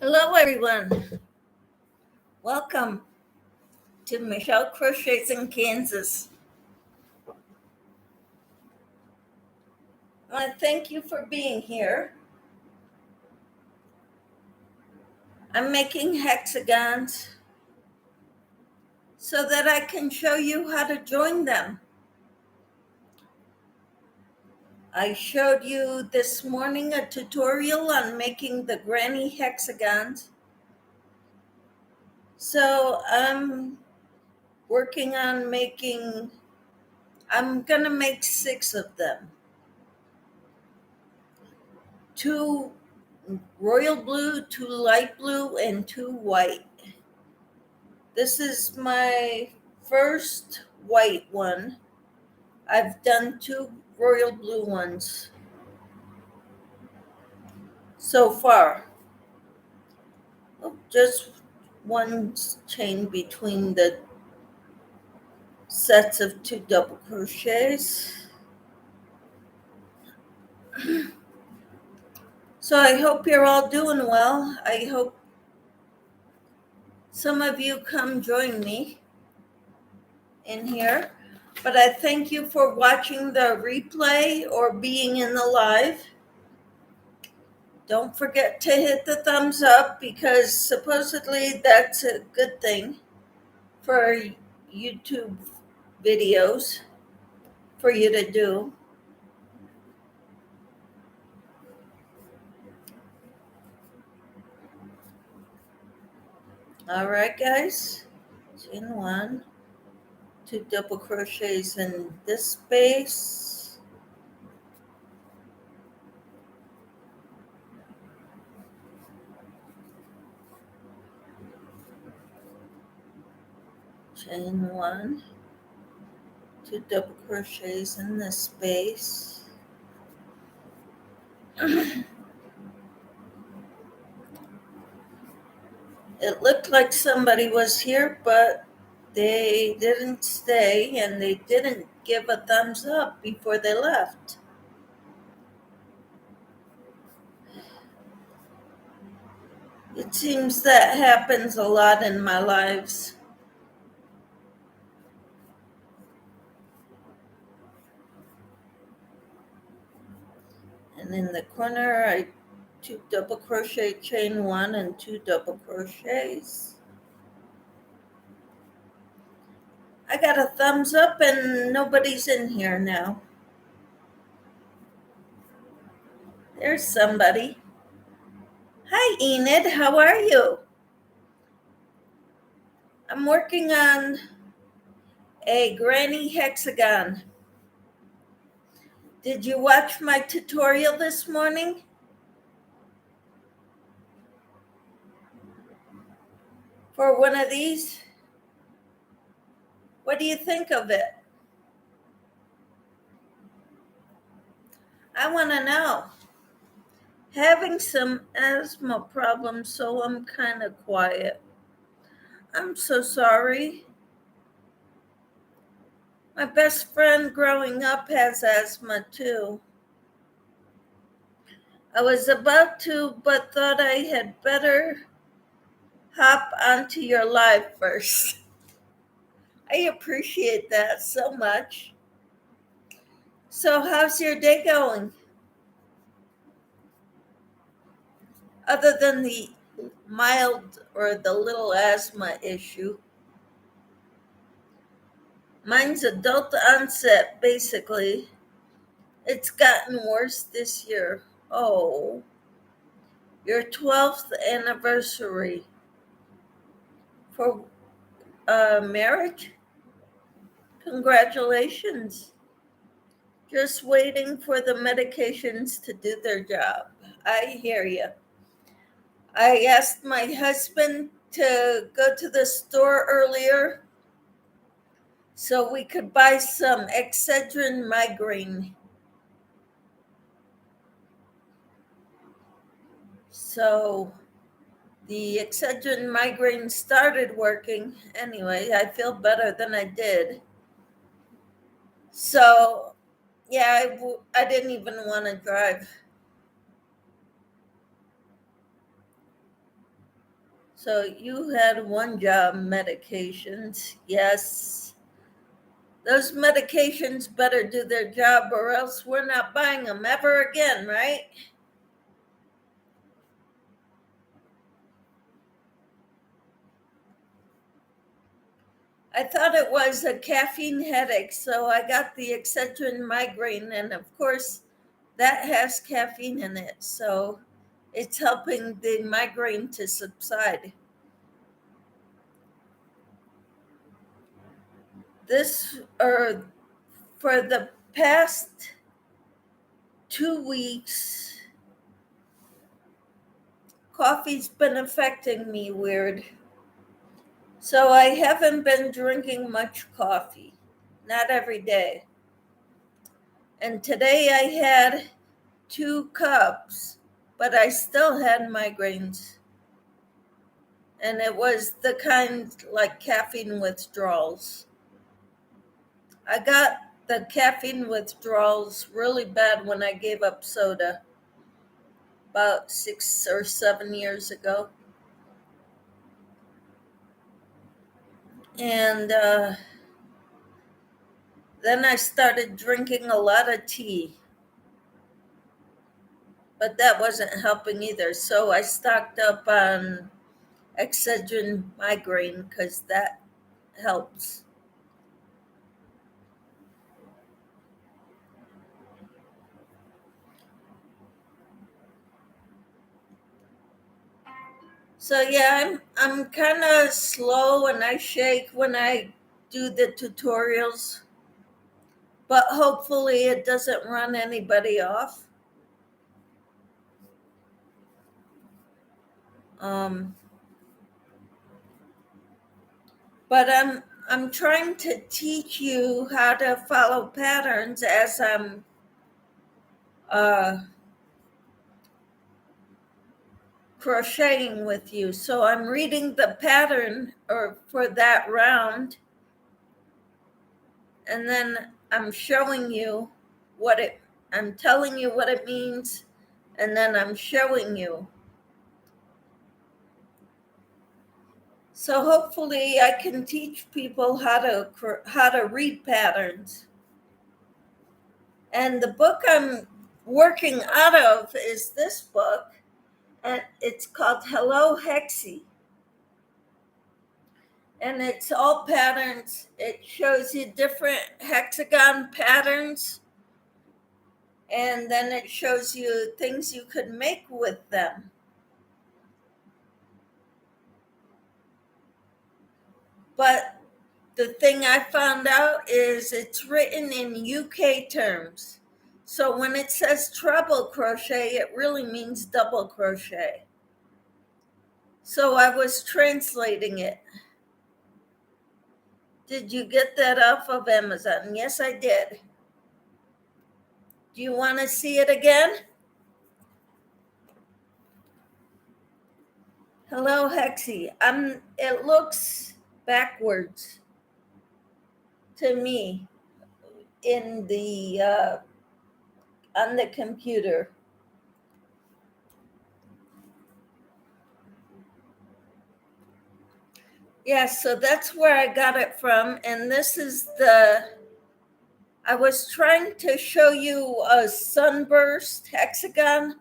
Hello, everyone. Welcome to Michelle Crochets in Kansas. I want to thank you for being here. I'm making hexagons so that I can show you how to join them. I showed you this morning a tutorial on making the granny hexagons. So I'm working on I'm going to make 6 of them. 2 royal blue, 2 light blue, and 2 white. This is my first white one. I've done 2 royal blue ones so far. Just one chain between the sets of 2 double crochets. So I hope you're all doing well. I hope some of you come join me in here. But I thank you for watching the replay or being in the live. Don't forget to hit the thumbs up because supposedly that's a good thing for YouTube videos for you to do. All right, guys. Chain 1, 2 double crochets in this space. Chain 1, 2 double crochets in this space. It looked like somebody was here, but they didn't stay and they didn't give a thumbs up before they left. It seems that happens a lot in my lives. And in the corner, I 2 double crochet, chain 1 and 2 double crochets. I got a thumbs up and nobody's in here now. There's somebody. Hi, Enid. How are you? I'm working on a granny hexagon. Did you watch my tutorial this morning? For one of these? What do you think of it? I want to know. Having some asthma problems, so I'm kind of quiet. I'm so sorry. My best friend growing up has asthma too. I was about to, but thought I had better hop onto your live first. I appreciate that so much. So how's your day going? Other than the mild or the little asthma issue. Mine's adult onset, basically. It's gotten worse this year. Oh, your 12th anniversary for marriage? Congratulations. Just waiting for the medications to do their job. I hear you. I asked my husband to go to the store earlier so we could buy some Excedrin migraine. So the Excedrin migraine started working. Anyway, I feel better than I did. So, yeah, I didn't even want to drive. So you had one job, medications. Yes. Those medications better do their job or else we're not buying them ever again, right? I thought it was a caffeine headache, so I got the Excedrin migraine, and of course, that has caffeine in it, so it's helping the migraine to subside. This, or for the past 2 weeks, coffee's been affecting me weird. So I haven't been drinking much coffee, not every day. And today I had 2 cups, but I still had migraines. And it was the kind like caffeine withdrawals. I got the caffeine withdrawals really bad when I gave up soda about 6 or 7 years ago. And then I started drinking a lot of tea, but that wasn't helping either. So I stocked up on Excedrin migraine because that helps. So yeah, I'm kind of slow and I shake when I do the tutorials, but hopefully it doesn't run anybody off. Um, but I'm trying to teach you how to follow patterns as I'm uh, crocheting with you. So I'm reading the pattern or for that round, and then I'm showing you what it. I'm telling you what it means, and then I'm showing you. So hopefully I can teach people how to read patterns. And the book I'm working out of is this book, and it's called Hello Hexy. And it's all patterns. It shows you different hexagon patterns, and then it shows you things you could make with them. But the thing I found out is it's written in UK terms. So when it says treble crochet, it really means double crochet. So I was translating it. Did you get that off of Amazon? Yes, I did. Do you want to see it again? Hello, Hexy. It looks backwards to me in the on the computer. Yeah, so that's where I got it from. And this is I was trying to show you a sunburst hexagon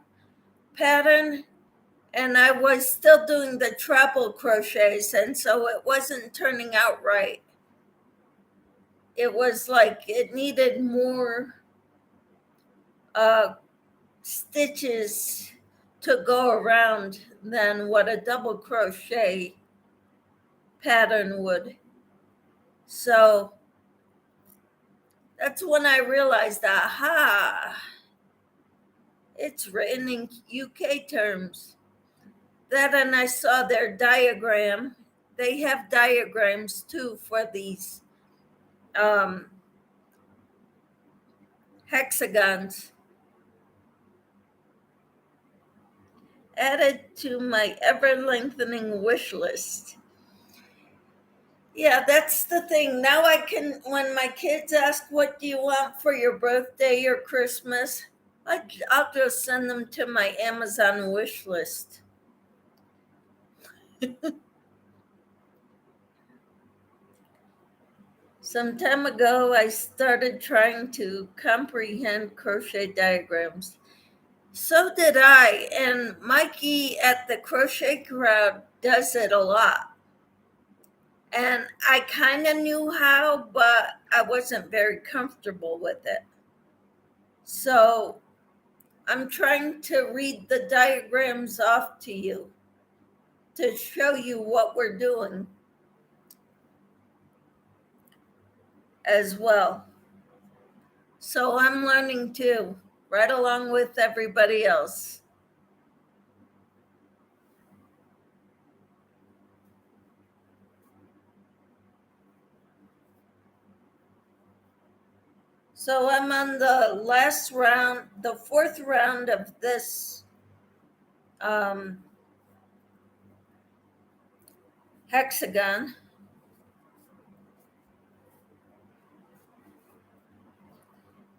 pattern, and I was still doing the treble crochets, and so it wasn't turning out right. It was like it needed more uh, stitches to go around than what a double crochet pattern would. So that's when I realized, aha, it's written in UK terms. That, and I saw their diagram. They have diagrams too for these um, hexagons. Added to my ever lengthening wish list. Yeah, that's the thing. Now I can, when my kids ask, what do you want for your birthday or Christmas? I'll just send them to my Amazon wish list. Some time ago, I started trying to comprehend crochet diagrams. So did I, and Mikey at the Crochet Crowd does it a lot. And I kind of knew how, but I wasn't very comfortable with it. So I'm trying to read the diagrams off to you to show you what we're doing as well. So I'm learning too, right along with everybody else. So I'm on the last round, the fourth round of this um, hexagon.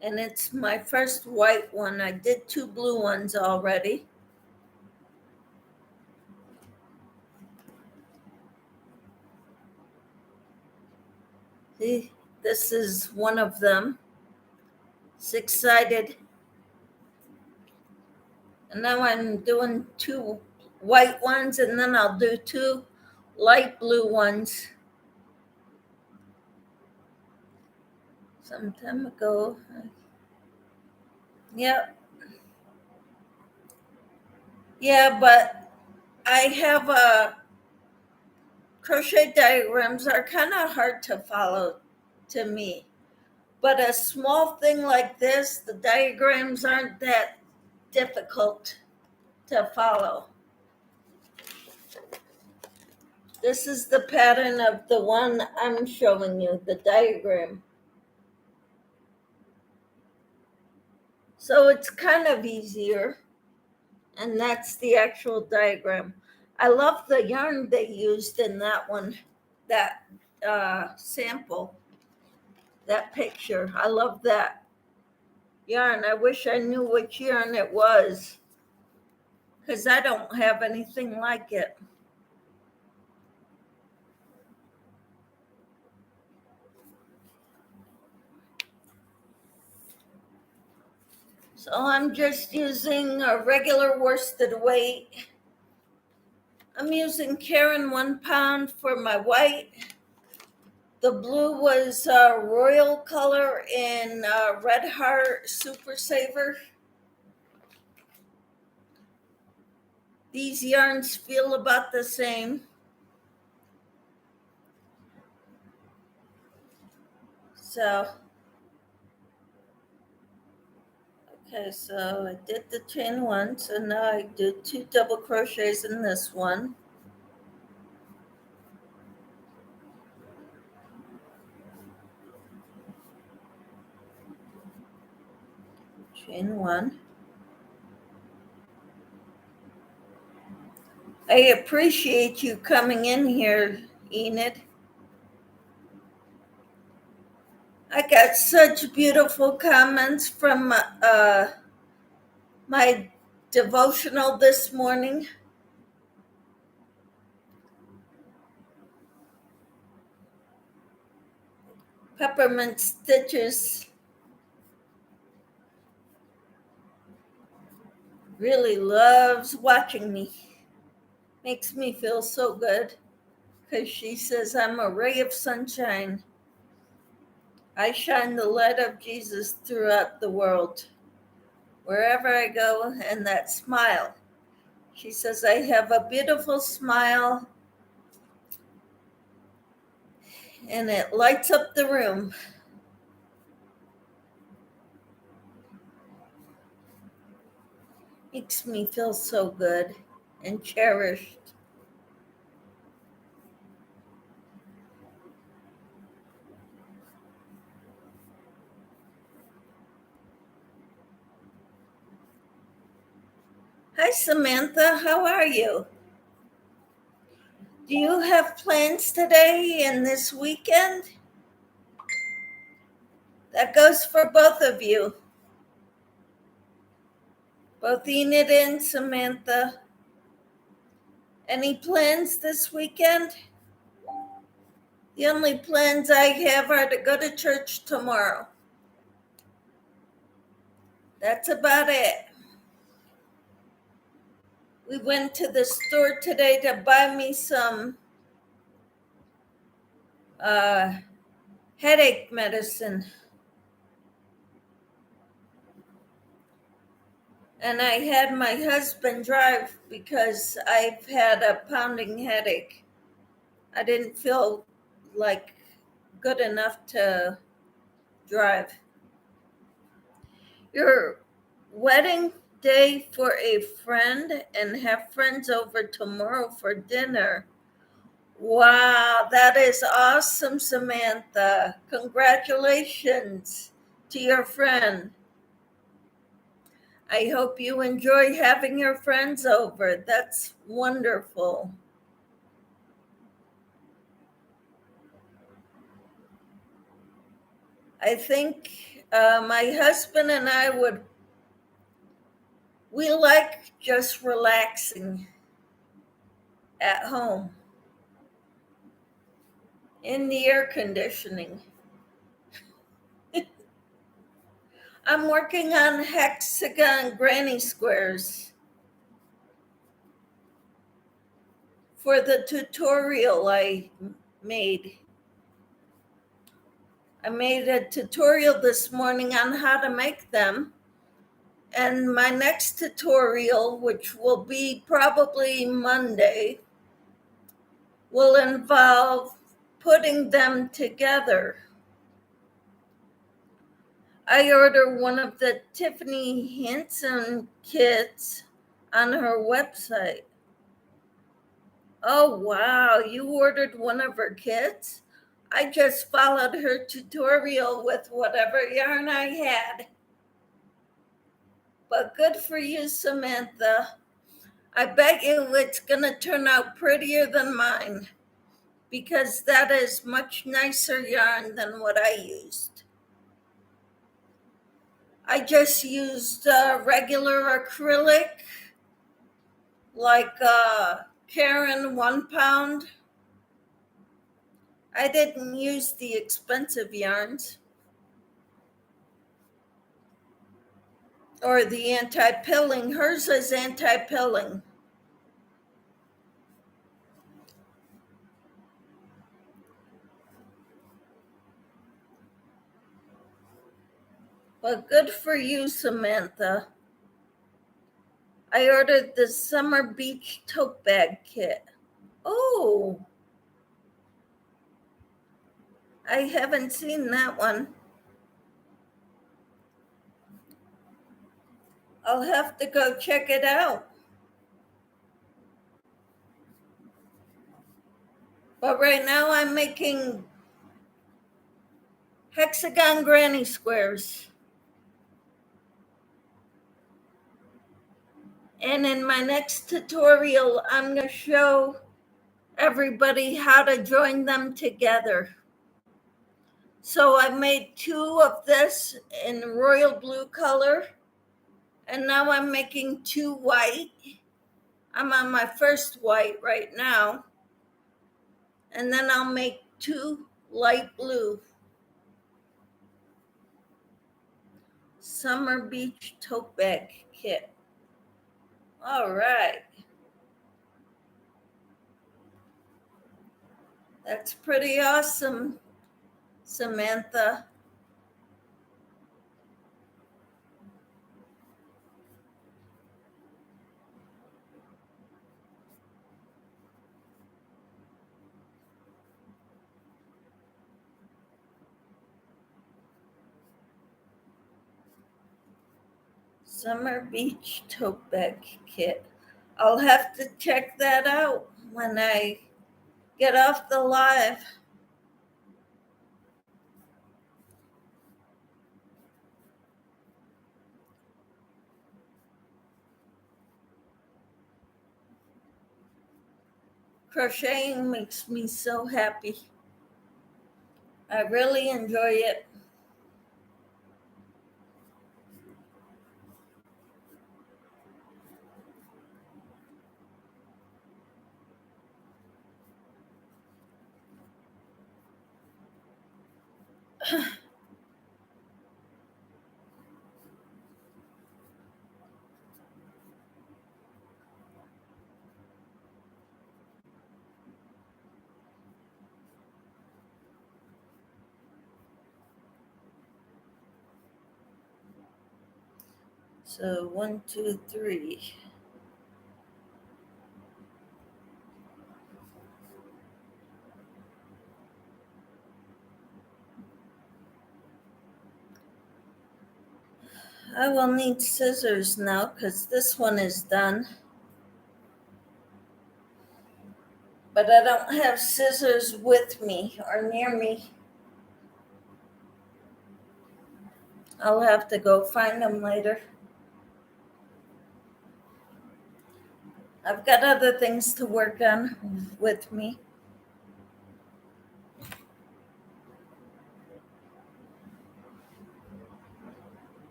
And it's my first white one. I did 2 blue ones already. See, this is one of them. 6-sided. And now I'm doing 2 white ones, and then I'll do 2 light blue ones. Some time ago. Yep. Yeah, but I have crochet diagrams are kind of hard to follow to me. But a small thing like this, the diagrams aren't that difficult to follow. This is the pattern of the one I'm showing you, the diagram. So it's kind of easier, and that's the actual diagram. I love the yarn they used in that one, that sample, that picture. I love that yarn. I wish I knew which yarn it was, because I don't have anything like it. So I'm just using a regular worsted weight. I'm using Karen 1 pound for my white. The blue was royal color in Red Heart Super Saver. These yarns feel about the same. So, okay, so I did the chain 1, so now I do 2 double crochets in this one. Chain 1. I appreciate you coming in here, Enid. I got such beautiful comments from my devotional this morning. Peppermint Stitches really loves watching me. Makes me feel so good because she says I'm a ray of sunshine. I shine the light of Jesus throughout the world, wherever I go, and that smile. She says I have a beautiful smile and it lights up the room. Makes me feel so good and cherished. Hi, Samantha. How are you? Do you have plans today and this weekend? That goes for both of you. Both Enid and Samantha. Any plans this weekend? The only plans I have are to go to church tomorrow. That's about it. We went to the store today to buy me some headache medicine. And I had my husband drive because I've had a pounding headache. I didn't feel like good enough to drive. Your wedding day for a friend and have friends over tomorrow for dinner. Wow, that is awesome, Samantha. Congratulations to your friend. I hope you enjoy having your friends over. That's wonderful. I think my husband and I we like just relaxing at home in the air conditioning. I'm working on hexagon granny squares for the tutorial I made. I made a tutorial this morning on how to make them. And my next tutorial, which will be probably Monday, will involve putting them together. I ordered one of the Tiffany Henson kits on her website. Oh, wow, you ordered one of her kits? I just followed her tutorial with whatever yarn I had. But good for you, Samantha. I bet you it's going to turn out prettier than mine because that is much nicer yarn than what I used. I just used regular acrylic, like Karen 1 pound. I didn't use the expensive yarns or the anti-pilling. Hers is anti-pilling. But good for you, Samantha. I ordered the Summer Beach tote bag kit. Oh, I haven't seen that one. I'll have to go check it out. But right now I'm making hexagon granny squares. And in my next tutorial, I'm going to show everybody how to join them together. So I made 2 of this in royal blue color. And now I'm making 2 white. I'm on my first white right now. And then I'll make 2 light blue. Summer Beach tote bag kit. All right. That's pretty awesome, Samantha. Summer Beach tote bag kit. I'll have to check that out when I get off the live. Crocheting makes me so happy. I really enjoy it. So 1, 2, 3. I will need scissors now because this one is done. But I don't have scissors with me or near me. I'll have to go find them later. I've got other things to work on with me.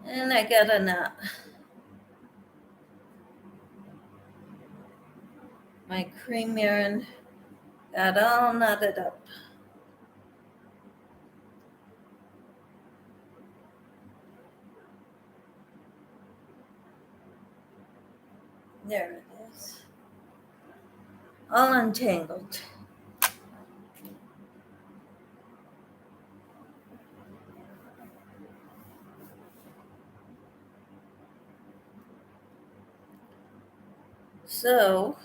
And I got a knot. My cream yarn got all knotted up. There it is. All untangled. So,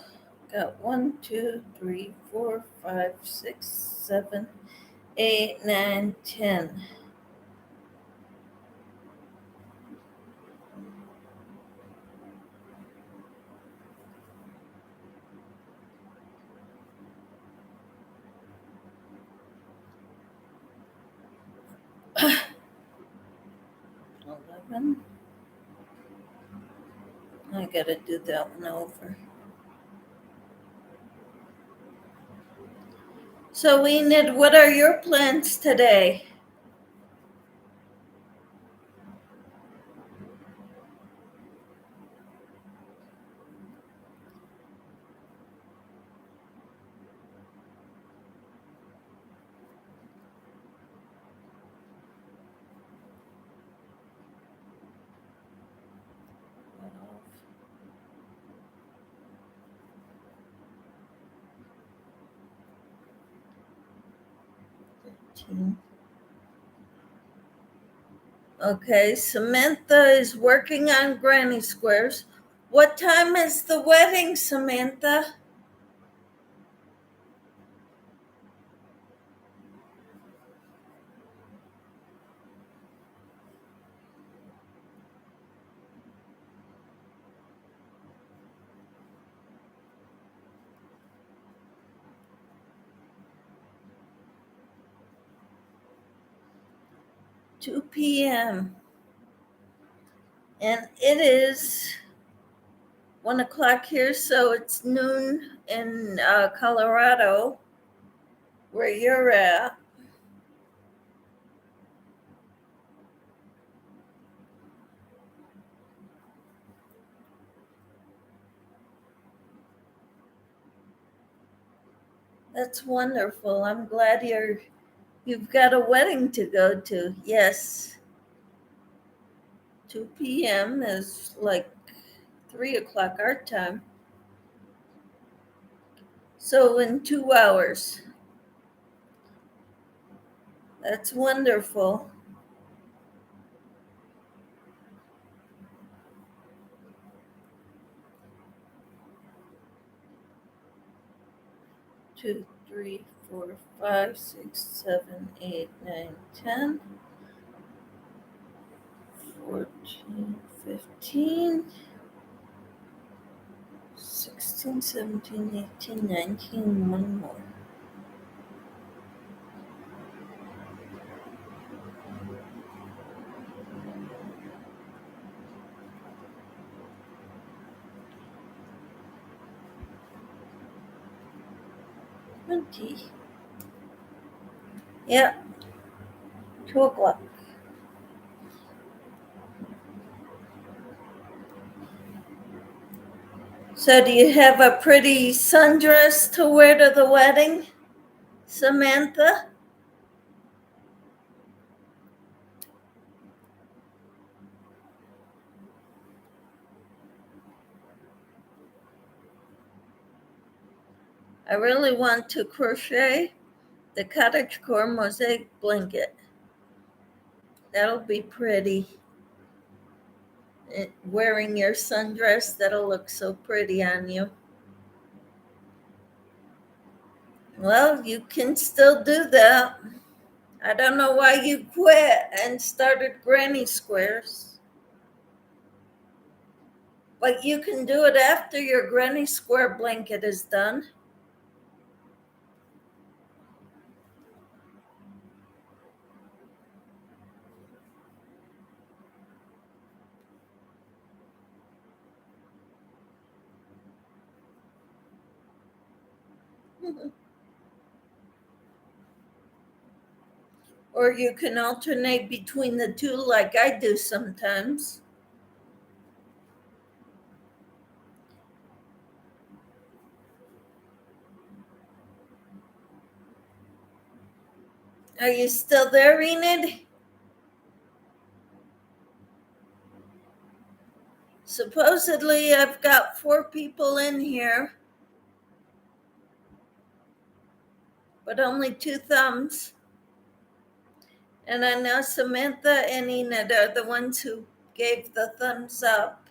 got 1, 2, 3, 4, 5, 6, 7, 8, 9, 10. $11. I gotta do that one over. So, Enid, what are your plans today? Okay, Samantha is working on granny squares. What time is the wedding, Samantha? 2 p.m. And it is 1 o'clock here, so it's noon in Colorado, where you're at. That's wonderful. I'm glad you've got a wedding to go to. Yes. 2 p.m. is like 3 o'clock our time. So in 2 hours. That's wonderful. Two, three, 4, 5, 6, 7, 8, 9, 10, 14, 15, 16, 17, 18, 19, one more. Yeah, 2 o'clock. So, do you have a pretty sundress to wear to the wedding, Samantha? I really want to crochet the cottagecore mosaic blanket. That'll be pretty. Wearing your sundress, that'll look so pretty on you. Well, you can still do that. I don't know why you quit and started granny squares. But you can do it after your granny square blanket is done. Or you can alternate between the two like I do sometimes. Are you still there, Enid? Supposedly, I've got 4 people in here, but only 2 thumbs. And I know Samantha and Enid are the ones who gave the thumbs up.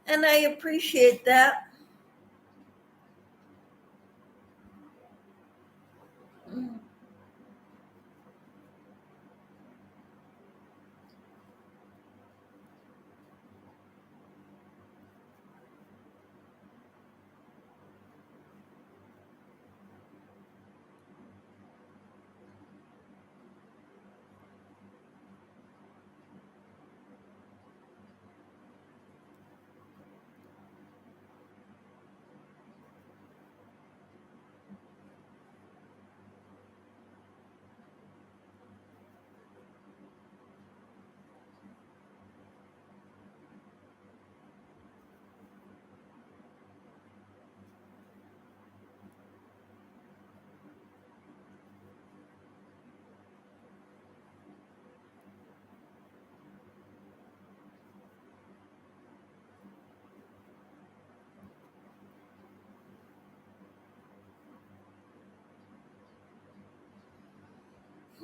And I appreciate that. Mm.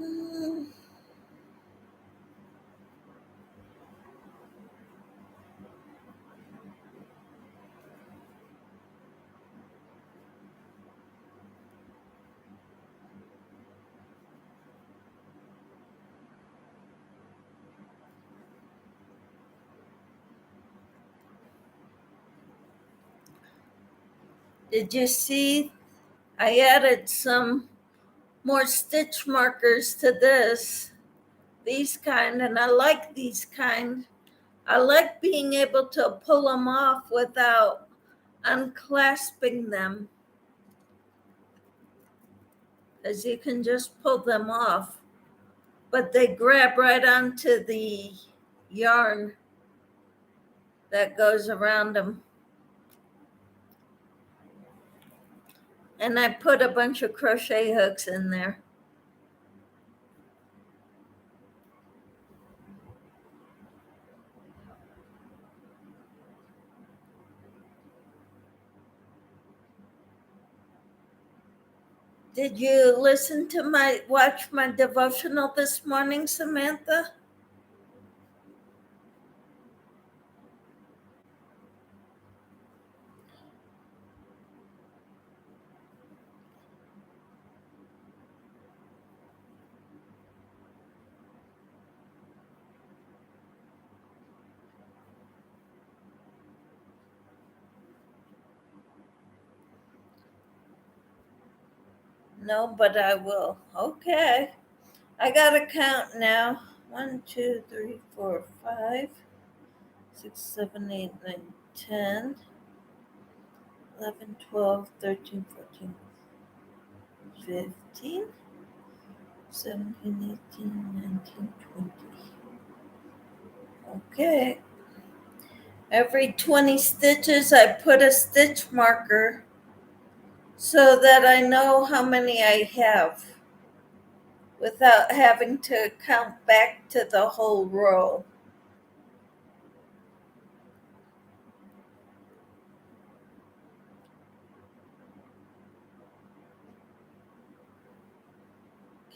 Mm. Did you see? I added some more stitch markers to this. These kind, and I like these kind. I like being able to pull them off without unclasping them, as you can just pull them off, but they grab right onto the yarn that goes around them. And I put a bunch of crochet hooks in there. Did you watch my devotional this morning, Samantha? No, but I will. Okay. I gotta count now. 1, 2, 3, 4, 5, 6, 7, 8, 9, 10, 11, 12, 13, 14, 15, 17, 18, 19, 20. Okay. Every 20 stitches, I put a stitch marker so that I know how many I have without having to count back to the whole row.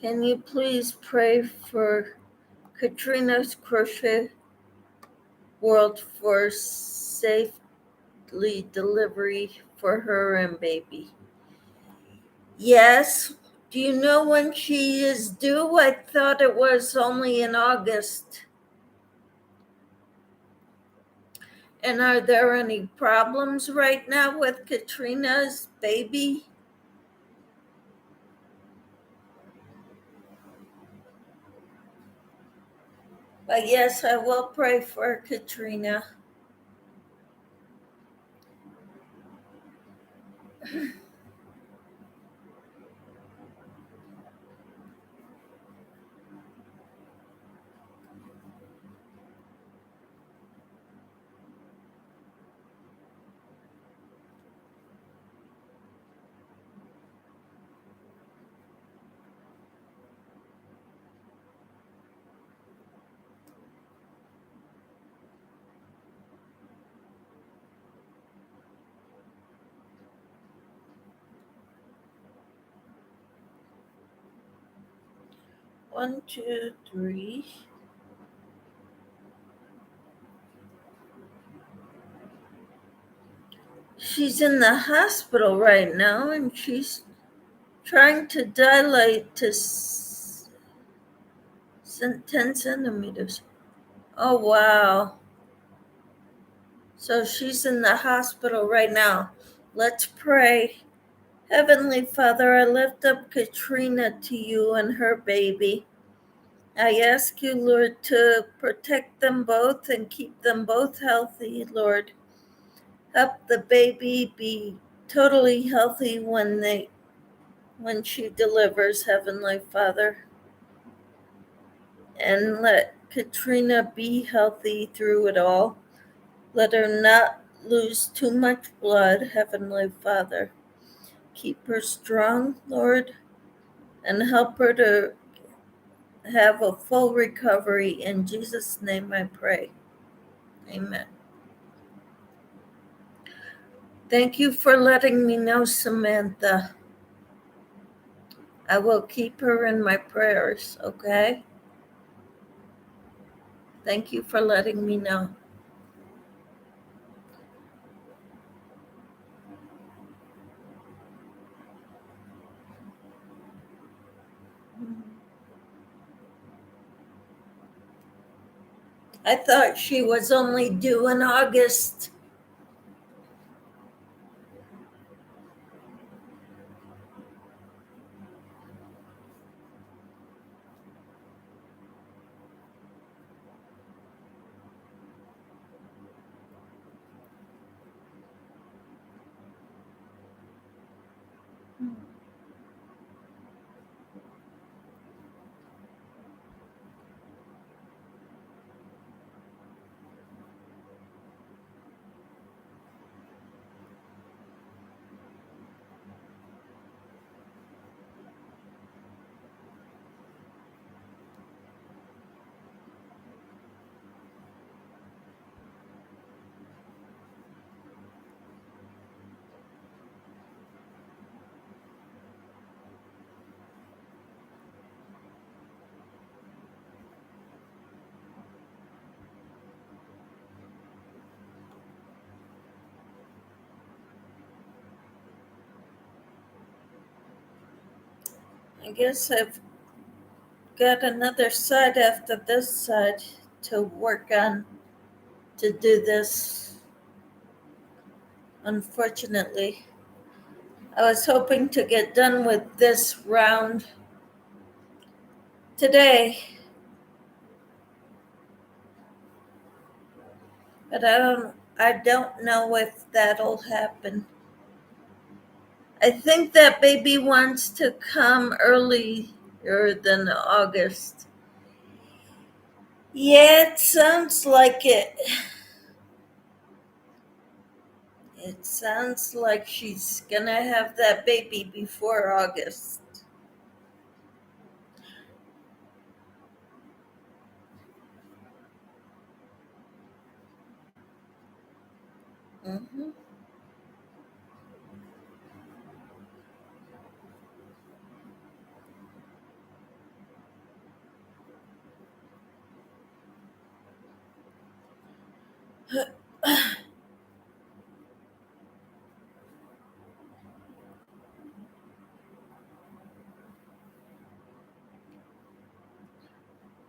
Can you please pray for Katrina's crochet world for safely delivery for her and baby? Yes. Do you know when she is due? I thought it was only in August. And are there any problems right now with Katrina's baby? But yes, I will pray for Katrina. One, two, three. She's in the hospital right now and she's trying to dilate to 10 centimeters. Oh, wow. So she's in the hospital right now. Let's pray. Heavenly Father, I lift up Katrina to you and her baby. I ask you, Lord, to protect them both and keep them both healthy, Lord. Help the baby be totally healthy when she delivers, Heavenly Father. And let Katrina be healthy through it all. Let her not lose too much blood, Heavenly Father. Keep her strong, Lord, and help her to have a full recovery. In Jesus' name I pray. Amen. Thank you for letting me know, Samantha. I will keep her in my prayers, okay? Thank you for letting me know. I thought she was only due in August. I guess I've got another side after this side to work on to do this. Unfortunately, I was hoping to get done with this round today, but I don't know if that'll happen. I think that baby wants to come earlier than August. Yeah, it sounds like it. It sounds like she's gonna have that baby before August. Hmm.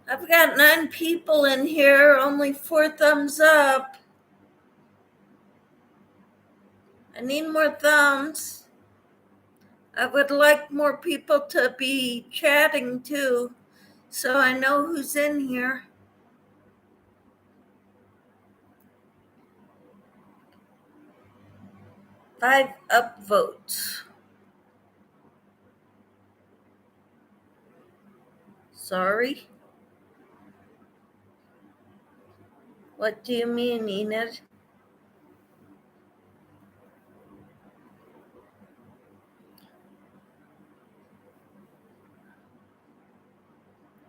I've got 9 people in here, only 4 thumbs up. I need more thumbs. I would like more people to be chatting too, so I know who's in here. 5 upvotes. Sorry. What do you mean, Enid?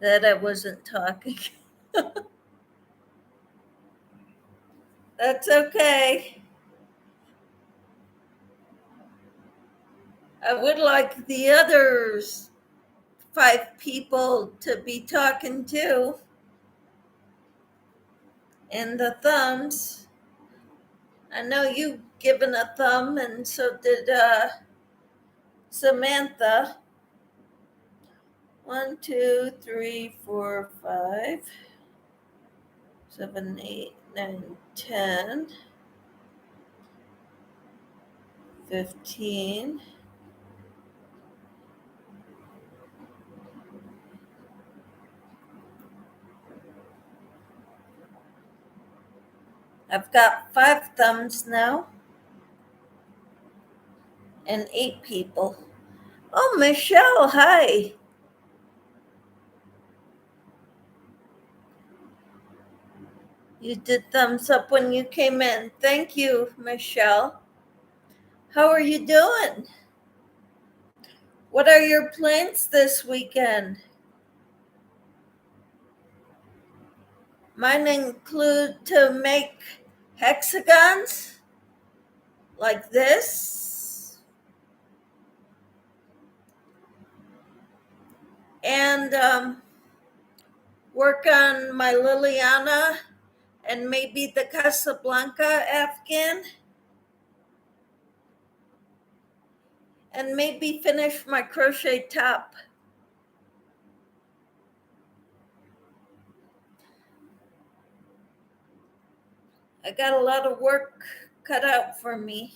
That I wasn't talking. That's okay. I would like the others 5 people to be talking too. And the thumbs. I know you given a thumb, and so did Samantha. 1, 2, 3, 4, 5, 7, 8, 9, 10, 15. I've got 5 thumbs now and 8 people. Oh, Michelle, hi. You did thumbs up when you came in. Thank you, Michelle. How are you doing? What are your plans this weekend? Mine include to make hexagons like this and work on my Liliana and maybe the Casablanca Afghan and maybe finish my crochet top. I got a lot of work cut out for me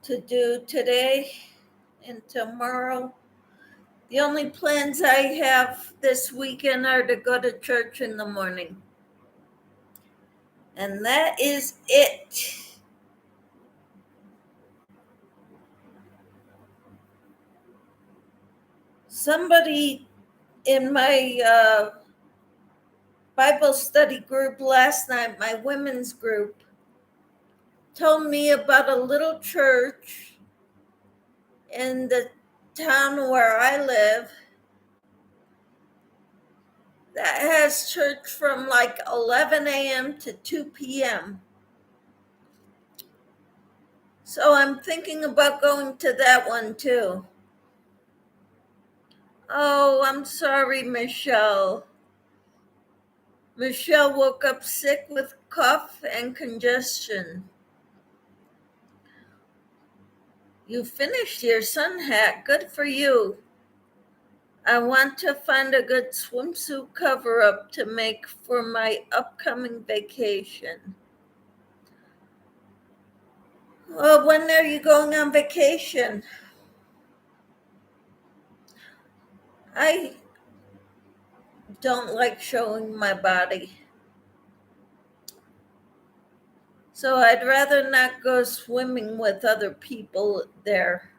to do today and tomorrow. The only plans I have this weekend are to go to church in the morning. And that is it. Somebody in my Bible study group last night, my women's group, told me about a little church in the town where I live that has church from like 11 a.m. to 2 p.m. So I'm thinking about going to that one too. Oh, I'm sorry, Michelle. Michelle woke up sick with cough and congestion. You finished your sun hat. Good for you. I want to find a good swimsuit cover up to make for my upcoming vacation. Well, when are you going on vacation? I don't like showing my body. So I'd rather not go swimming with other people there.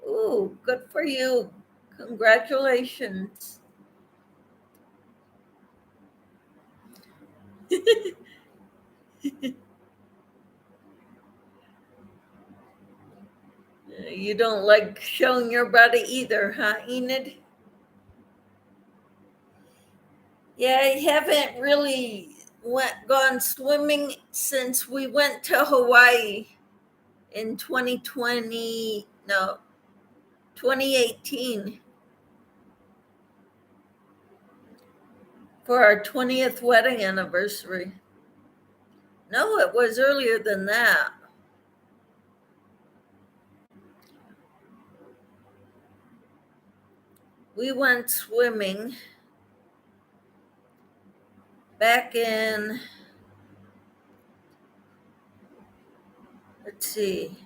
Ooh, good for you. Congratulations. You don't like showing your body either, huh, Enid? Yeah, I haven't really gone swimming since we went to Hawaii in 2020, no, 2018 for our 20th wedding anniversary. No, it was earlier than that. We went swimming back in, let's see,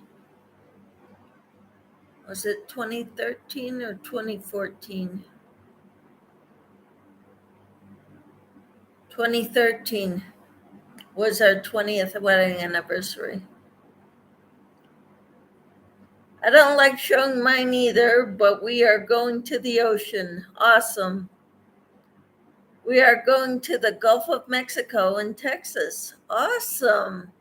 was it 2013 or 2014? 2013 was our 20th wedding anniversary. I don't like showing mine either, but we are going to the ocean. Awesome. We are going to the Gulf of Mexico in Texas. Awesome.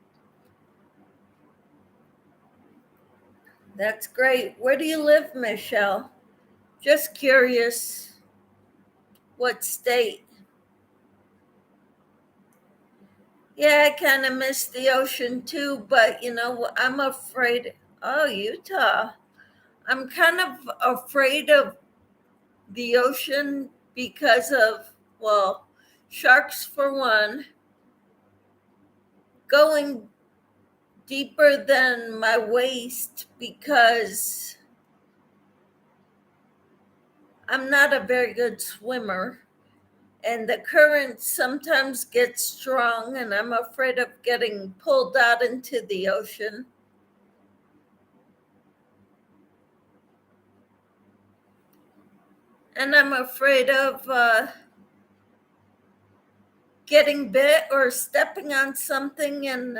That's great. Where do you live, Michelle? Just curious. What state? Yeah, I kind of miss the ocean too, but I'm afraid. Oh, Utah. I'm kind of afraid of the ocean because of, well, sharks for one, going deeper than my waist because I'm not a very good swimmer. And the current sometimes gets strong, and I'm afraid of getting pulled out into the ocean. And I'm afraid of getting bit or stepping on something, and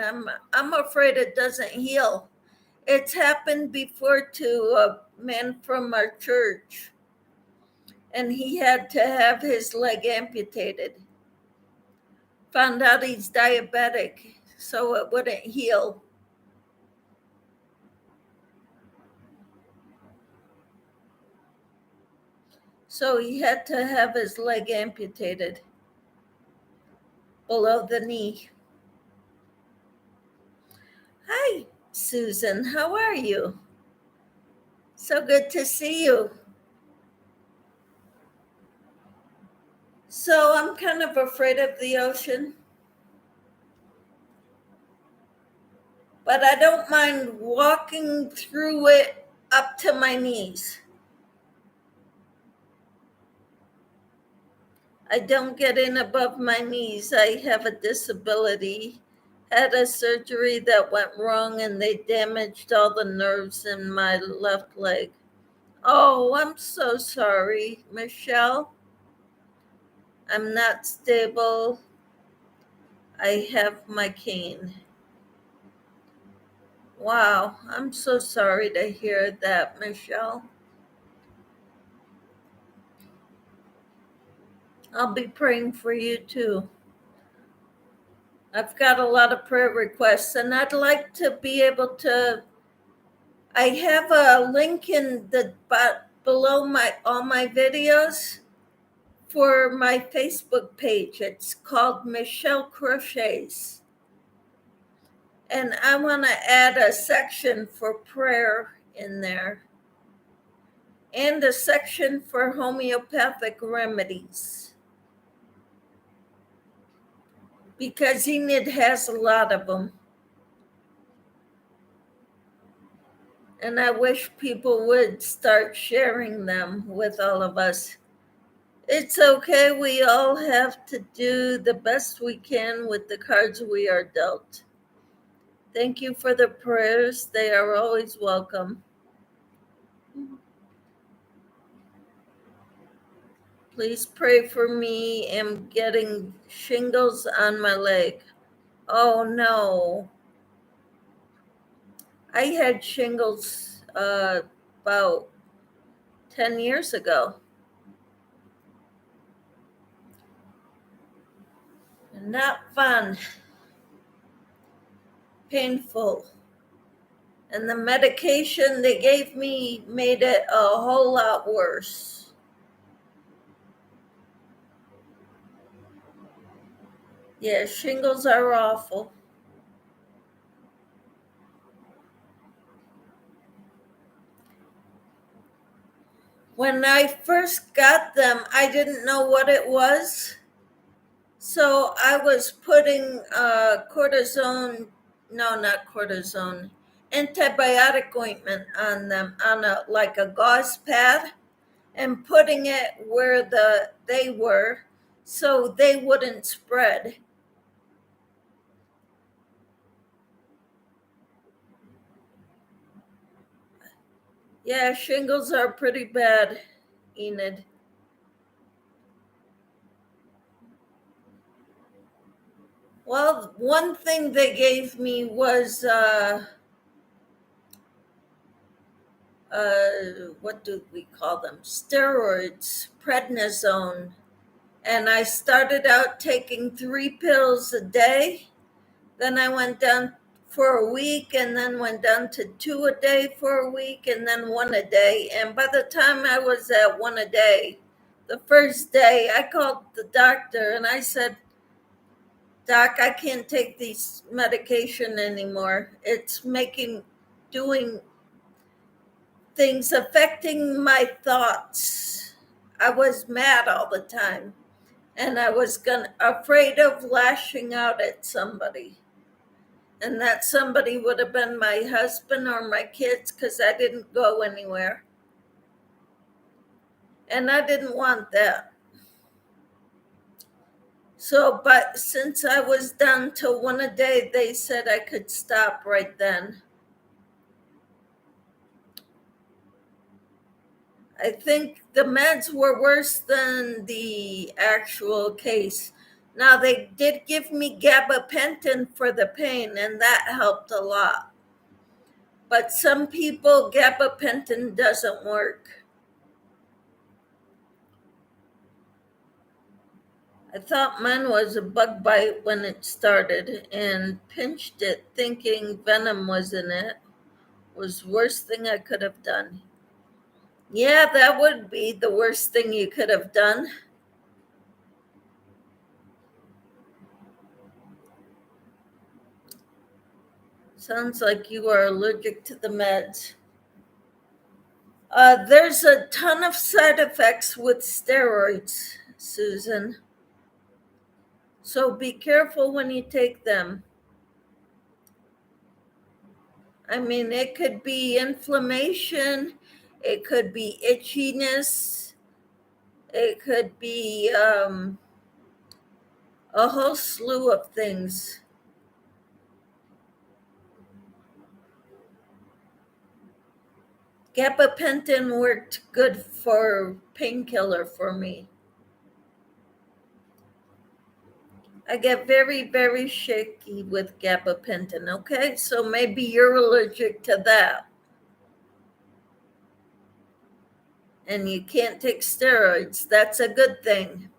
I'm afraid it doesn't heal. It's happened before to a man from our church, and he had to have his leg amputated. Found out he's diabetic, so it wouldn't heal. So he had to have his leg amputated below the knee. Hi, Susan. How are you? So good to see you. So I'm kind of afraid of the ocean, but I don't mind walking through it up to my knees. I don't get in above my knees. I have a disability. Had a surgery that went wrong and they damaged all the nerves in my left leg. Oh, I'm so sorry, Michelle. I'm not stable. I have my cane. Wow, I'm so sorry to hear that, Michelle. I'll be praying for you too. I've got a lot of prayer requests, and I'd like to be able to. I have a link in the below my all my videos for my Facebook page. It's called Michelle Crochets, and I want to add a section for prayer in there, and a section for homeopathic remedies, because Enid has a lot of them. And I wish people would start sharing them with all of us. It's okay. We all have to do the best we can with the cards we are dealt. Thank you for the prayers. They are always welcome. Please pray for me. I'm getting shingles on my leg. Oh no. I had shingles about 10 years ago. Not fun, painful. And the medication they gave me made it a whole lot worse. Yeah, shingles are awful. When I first got them, I didn't know what it was. So I was putting cortisone, no, not cortisone, antibiotic ointment on them on a gauze pad and putting it where they were so they wouldn't spread. Yeah, shingles are pretty bad, Enid. Well, one thing they gave me was what do we call them? Steroids, prednisone. And I started out taking 3 pills a day. Then I went down for a week and then went down to 2 a day for a week and then 1 a day. And by the time I was at 1 a day, the first day I called the doctor and I said, Doc, I can't take these medication anymore. It's doing things affecting my thoughts. I was mad all the time and I was afraid of lashing out at somebody. And that somebody would have been my husband or my kids because I didn't go anywhere. And I didn't want that. So, but since I was down to 1 a day, they said I could stop right then. I think the meds were worse than the actual case. Now, they did give me gabapentin for the pain, and that helped a lot. But some people, gabapentin doesn't work. I thought mine was a bug bite when it started and pinched it thinking venom was in it. Was the worst thing I could have done. Yeah, that would be the worst thing you could have done. Sounds like you are allergic to the meds. There's a ton of side effects with steroids, Susan. So be careful when you take them. I mean, it could be inflammation, it could be itchiness, it could be a whole slew of things. Gabapentin worked good for painkiller for me. I get very, very shaky with gabapentin, okay? So maybe you're allergic to that. And you can't take steroids. That's a good thing.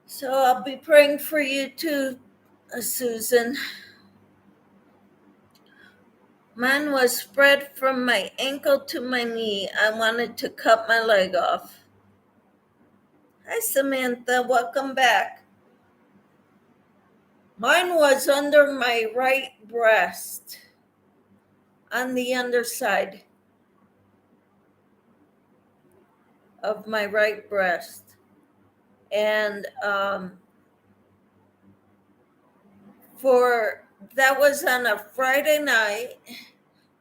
So I'll be praying for you too, Susan. Mine was spread from my ankle to my knee. I wanted to cut my leg off. Hi, Samantha. Welcome back. Mine was under my right breast, on the underside of my right breast. And that was on a Friday night.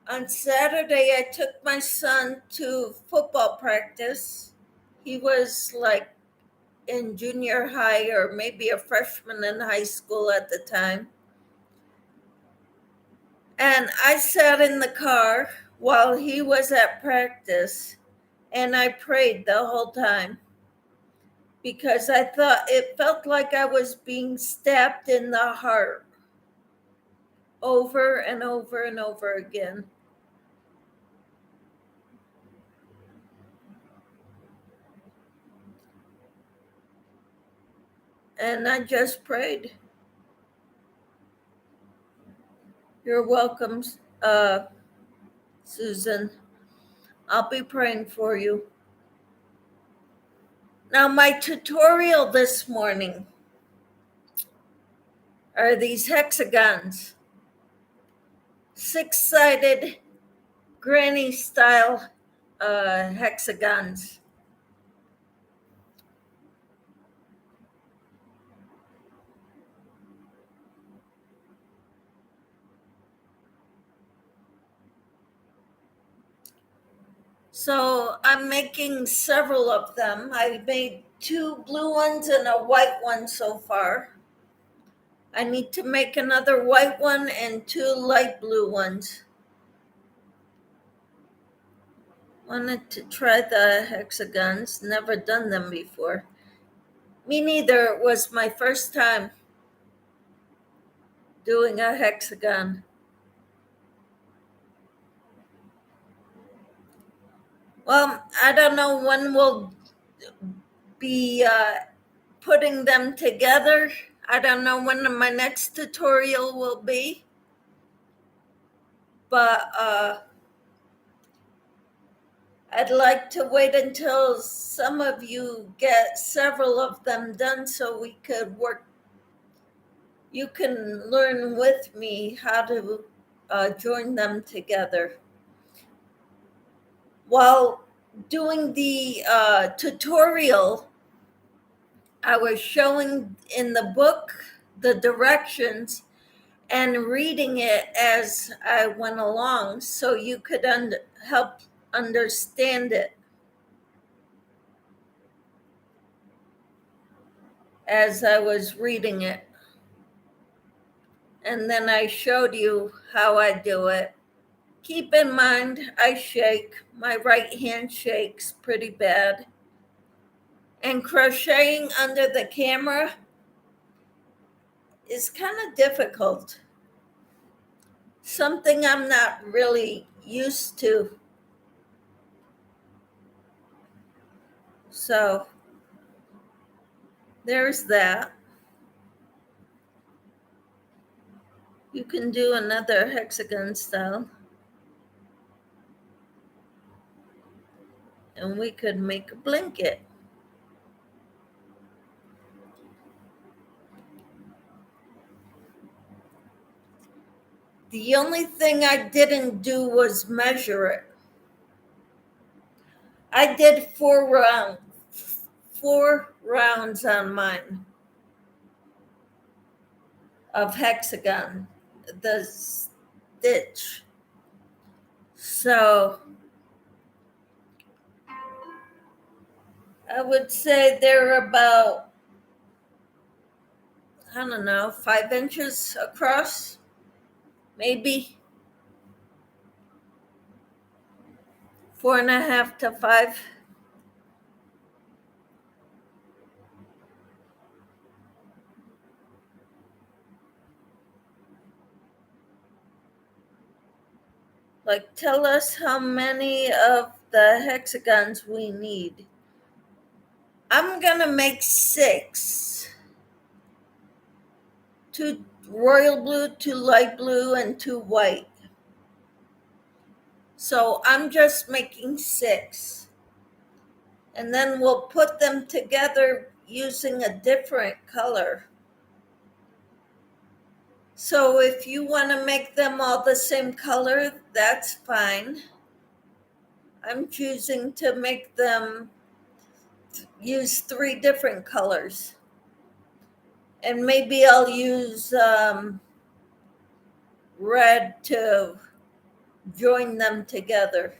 On Saturday, I took my son to football practice. He was like in junior high or maybe a freshman in high school at the time. And I sat in the car while he was at practice and I prayed the whole time. because I thought it felt like I was being stabbed in the heart over and over and over again. And I just prayed. You're welcome, uh, Susan. I'll be praying for you. Now, my tutorial this morning are these hexagons, 6-sided granny style hexagons. So I'm making several of them. I made 2 blue ones and a white one so far. I need to make another white one and 2 light blue ones. Wanted to try the hexagons, never done them before. Me neither, it was my first time doing a hexagon. Well, I don't know when we'll be putting them together. I don't know when my next tutorial will be, but I'd like to wait until some of you get several of them done so we could work. You can learn with me how to join them together. While doing the tutorial, I was showing in the book the directions and reading it as I went along so you could help understand it as I was reading it. And then I showed you how I do it. Keep in mind, I shake. My right hand shakes pretty bad. And crocheting under the camera is kind of difficult. Something I'm not really used to. So there's that. You can do another hexagon style. And we could make a blanket. The only thing I didn't do was measure it. I did 4 rounds on mine of hexagon, the stitch. So I would say they're about, I don't know, 5 inches across, maybe 4.5 to 5. Like, tell us how many of the hexagons we need. I'm gonna make 6. 2 royal blue, 2 light blue, and 2 white. So I'm just making 6. And then we'll put them together using a different color. So if you want to make them all the same color, that's fine. I'm choosing to make them use 3 different colors. And maybe I'll use red to join them together,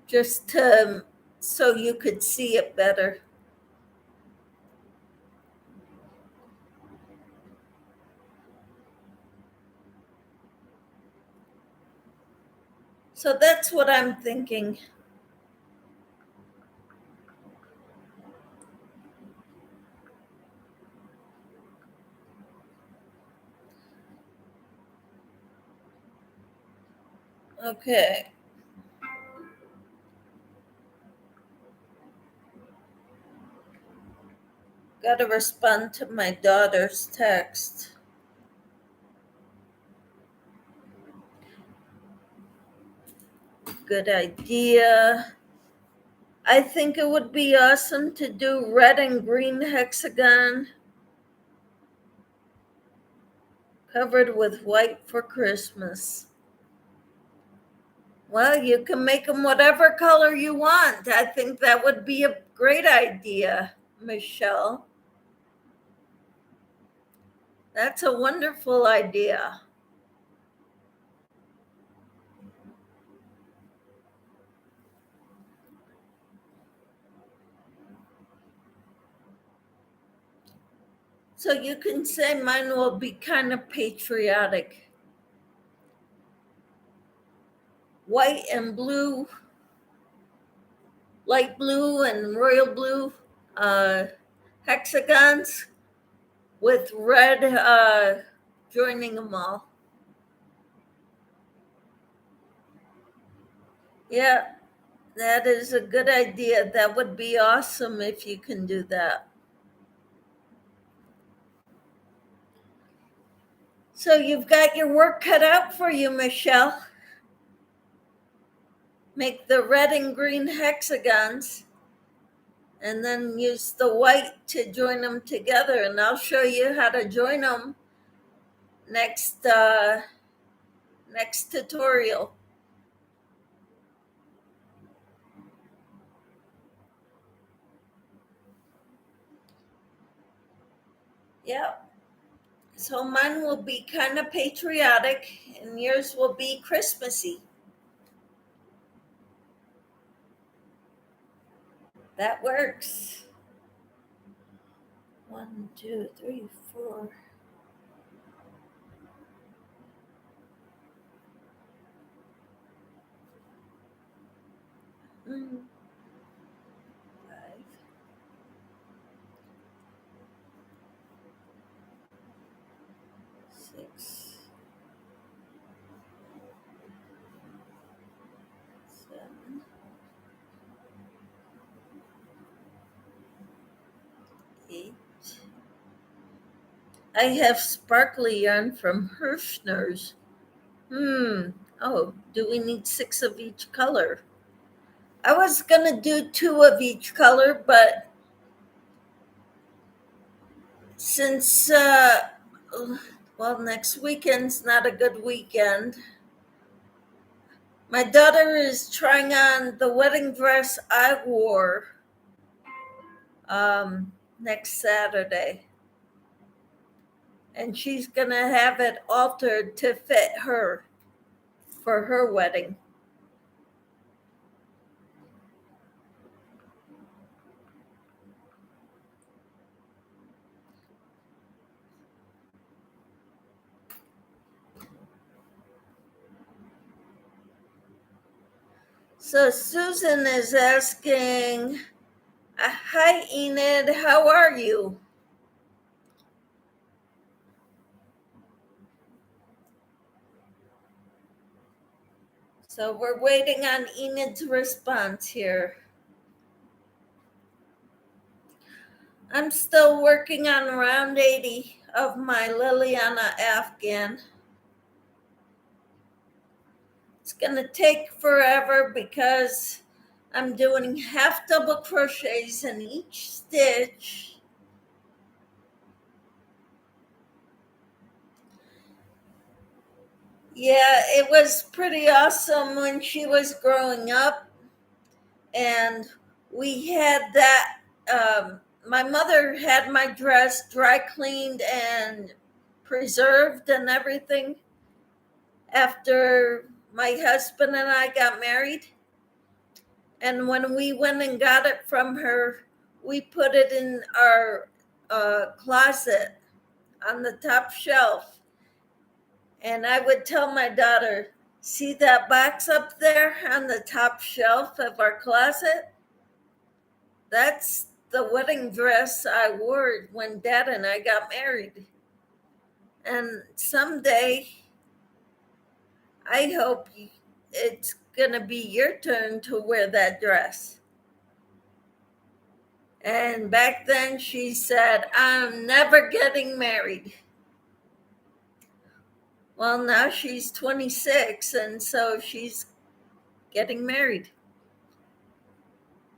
just to so you could see it better. So that's what I'm thinking. Okay. Gotta respond to my daughter's text. Good idea. I think it would be awesome to do red and green hexagon covered with white for Christmas. Well, you can make them whatever color you want. I think that would be a great idea, Michelle. That's a wonderful idea. So you can say mine will be kind of patriotic. White and blue, light blue and royal blue uh, hexagons with red joining them all. Yeah, that is a good idea. That would be awesome if you can do that. So you've got your work cut out for you, Michelle. Make the red and green hexagons and then use the white to join them together. And I'll show you how to join them next next tutorial. Yeah. So mine will be kind of patriotic and yours will be Christmassy. That works. 1, 2, 3, 4. Mm, 5, 6, 7, 8. I have sparkly yarn from Hirschner's. Oh, do we need 6 of each color? I was gonna do 2 of each color, but since well, next weekend's not a good weekend. My daughter is trying on the wedding dress I wore next Saturday, and she's gonna have it altered to fit her for her wedding. So Susan is asking, hi Enid, how are you? So we're waiting on Enid's response here. I'm still working on round 80 of my Liliana Afghan. It's gonna take forever because I'm doing half double crochets in each stitch. Yeah, it was pretty awesome when she was growing up, and we had that. My mother had my dress dry cleaned and preserved and everything after my husband and I got married. And when we went and got it from her, we put it in our closet on the top shelf. And I would tell my daughter, see that box up there on the top shelf of our closet? That's the wedding dress I wore when Dad and I got married. And someday, I hope it's going to be your turn to wear that dress. And back then she said, I'm never getting married. Well, now she's 26, and so she's getting married.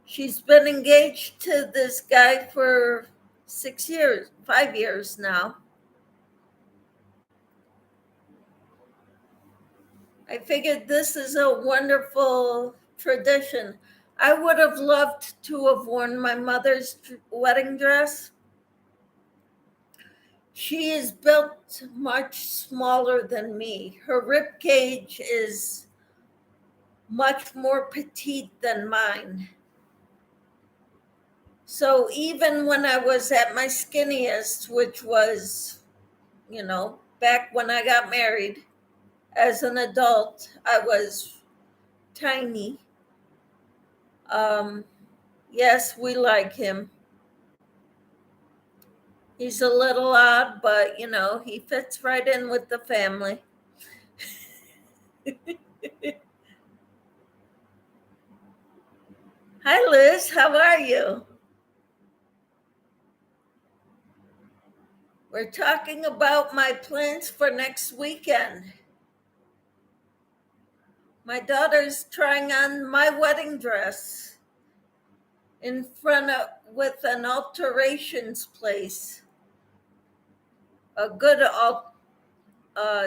She's been engaged to this guy for 6 years, 5 years now. I figured this is a wonderful tradition. I would have loved to have worn my mother's wedding dress. She is built much smaller than me. Her rib cage is much more petite than mine. So even when I was at my skinniest, which was, back when I got married as an adult, I was tiny. Yes, we like him. He's a little odd, but he fits right in with the family. Hi, Liz. How are you? We're talking about my plans for next weekend. My daughter's trying on my wedding dress in front of with an alterations place, a good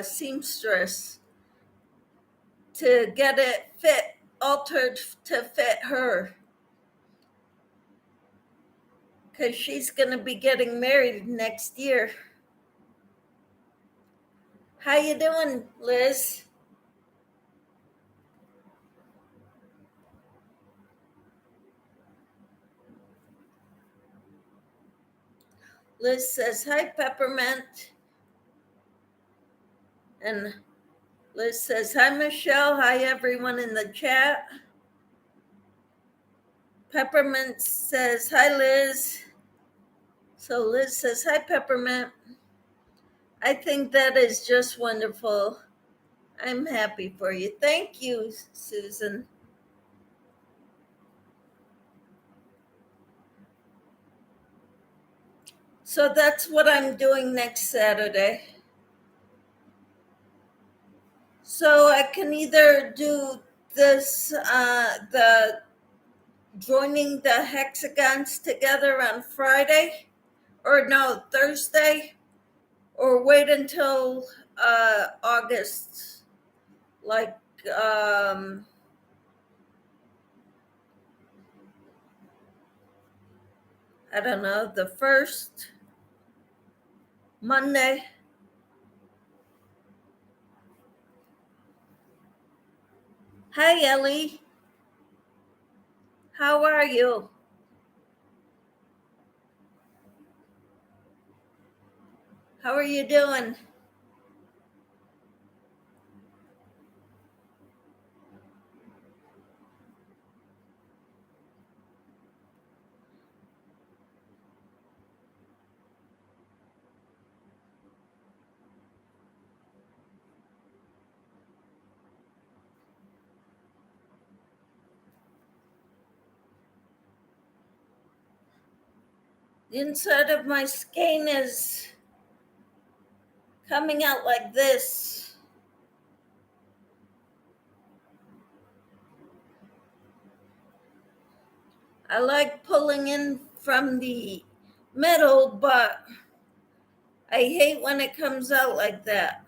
seamstress, to get it altered to fit her, because she's going to be getting married next year. How you doing, Liz? Liz says, hi, Peppermint. And Liz says, hi, Michelle. Hi, everyone in the chat. Peppermint says, hi, Liz. So Liz says, hi, Peppermint. I think that is just wonderful. I'm happy for you. Thank you, Susan. So that's what I'm doing next Saturday. So I can either do this, the joining the hexagons together on Friday, or no, Thursday, or wait until August, like I don't know, the first Monday. Hi, Ellie. How are you? How are you doing? The inside of my skein is coming out like this. I like pulling in from the middle, but I hate when it comes out like that.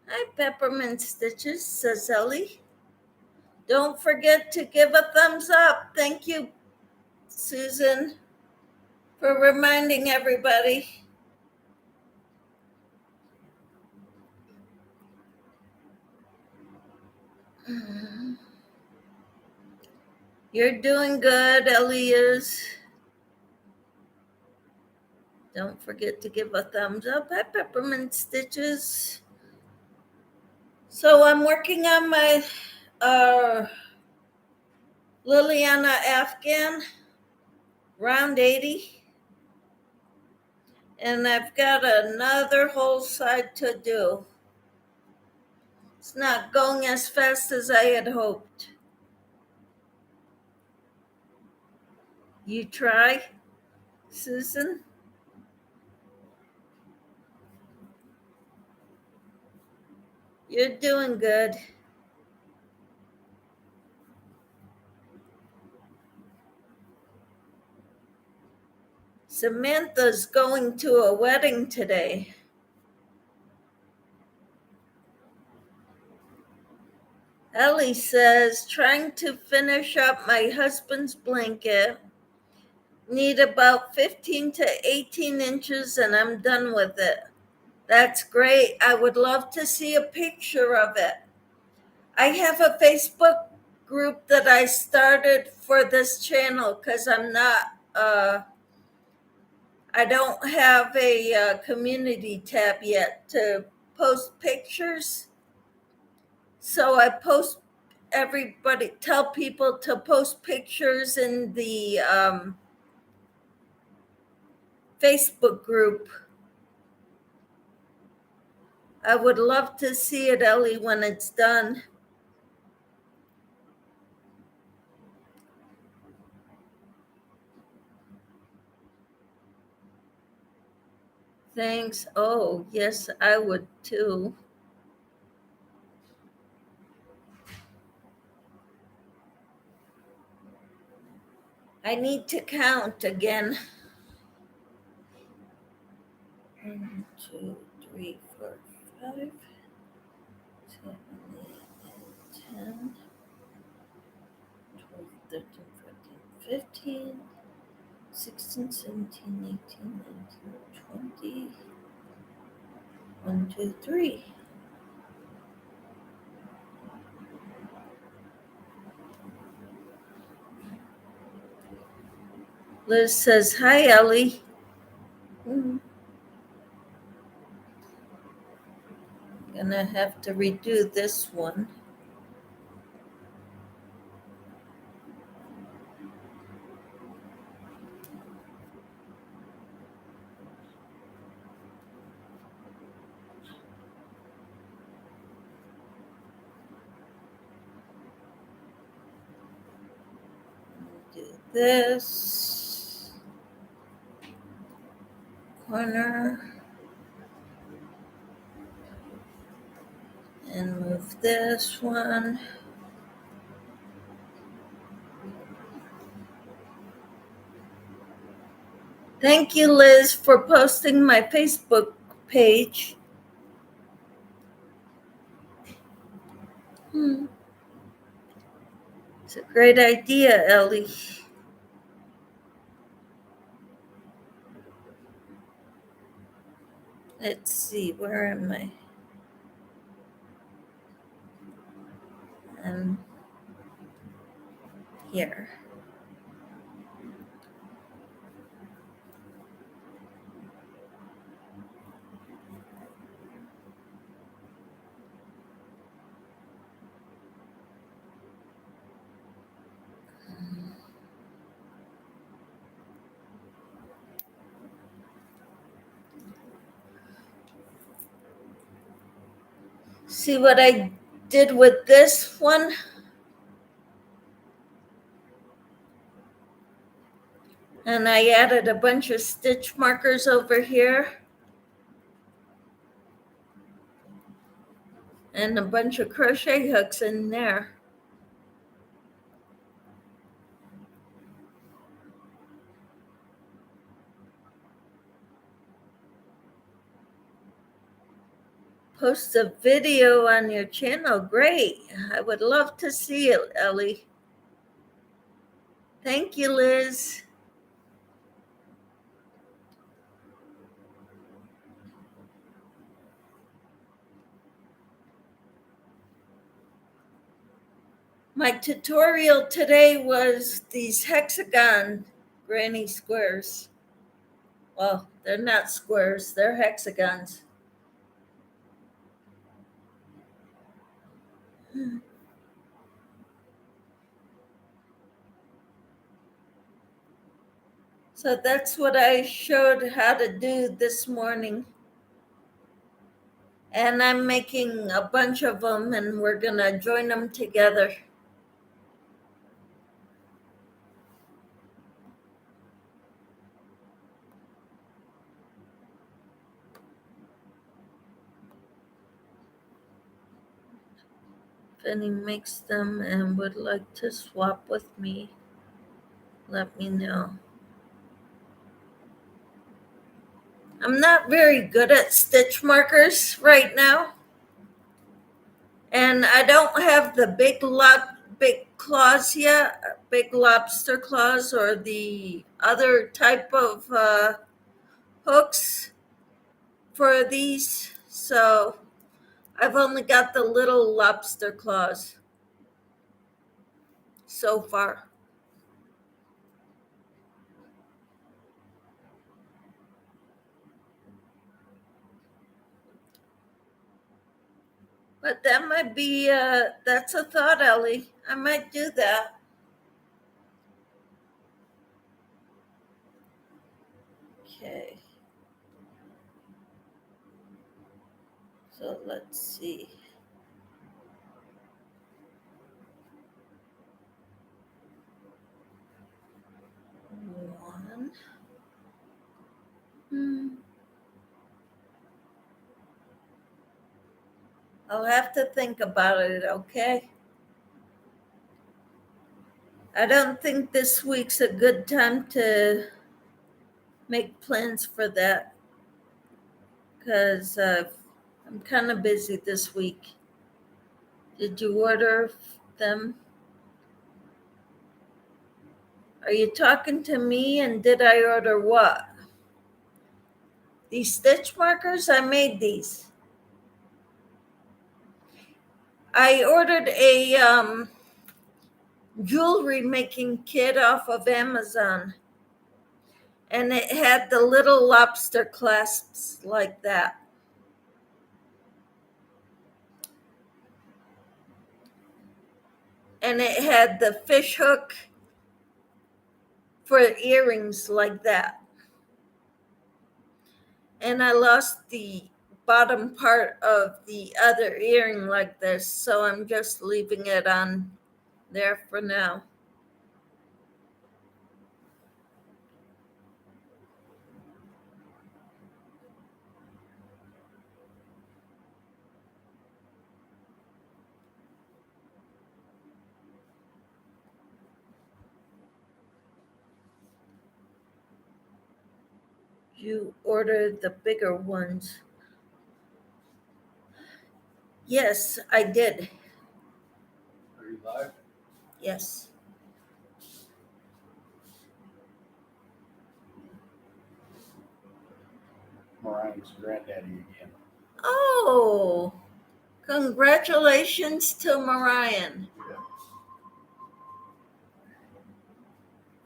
Hi, Peppermint Stitches, says Ellie. Don't forget to give a thumbs up. Thank you, Susan, for reminding everybody. You're doing good, Ellie is. Don't forget to give a thumbs up. Hi, Peppermint Stitches. So I'm working on my Liliana Afghan, round 80. And I've got another whole side to do. It's not going as fast as I had hoped. You try, Susan? You're doing good. Samantha's going to a wedding today. Ellie says, trying to finish up my husband's blanket. Need about 15 to 18 inches and I'm done with it. That's great. I would love to see a picture of it. I have a Facebook group that I started for this channel because I don't have a community tab yet to post pictures. So I tell people to post pictures in the Facebook group. I would love to see it, Ellie, when it's done. Thanks. Oh, yes, I would too. I need to count again. 1, 2, 3, 4, 5, 7, 8, 9, 10, 12, 13, 14, 15, 16, 17, 18, 19, 20. 1, 2, 3. Liz says, hi, Ellie. I'm gonna have to redo this one. Do this corner and move this one. Thank you, Liz, for posting my Facebook page. It's a great idea, Ellie. Let's see, where am I? I'm here. See what I did with this one? And I added a bunch of stitch markers over here and a bunch of crochet hooks in there. Post a video on your channel. Great. I would love to see it, Ellie. Thank you, Liz. My tutorial today was these hexagon granny squares. Well, they're not squares, they're hexagons. So that's what I showed how to do this morning. And I'm making a bunch of them, and we're going to join them together. If any makes them and would like to swap with me, let me know. I'm not very good at stitch markers right now. And I don't have the big claws yet, big lobster claws, or the other type of hooks for these. So I've only got the little lobster claws so far. But that might be, that's a thought, Ellie. I might do that. Okay. So let's see. One. I'll have to think about it, okay? I don't think this week's a good time to make plans for that because I'm kind of busy this week. Did you order them? Are you talking to me, and did I order what? These stitch markers? I made these. I ordered a jewelry making kit off of Amazon, and it had the little lobster clasps like that. And it had the fish hook for earrings like that. And I lost the bottom part of the other earring like this, so I'm just leaving it on there for now. You ordered the bigger ones. Yes, I did. Are you live? Yes. Mariah's granddaddy again. Oh, congratulations to Mariah.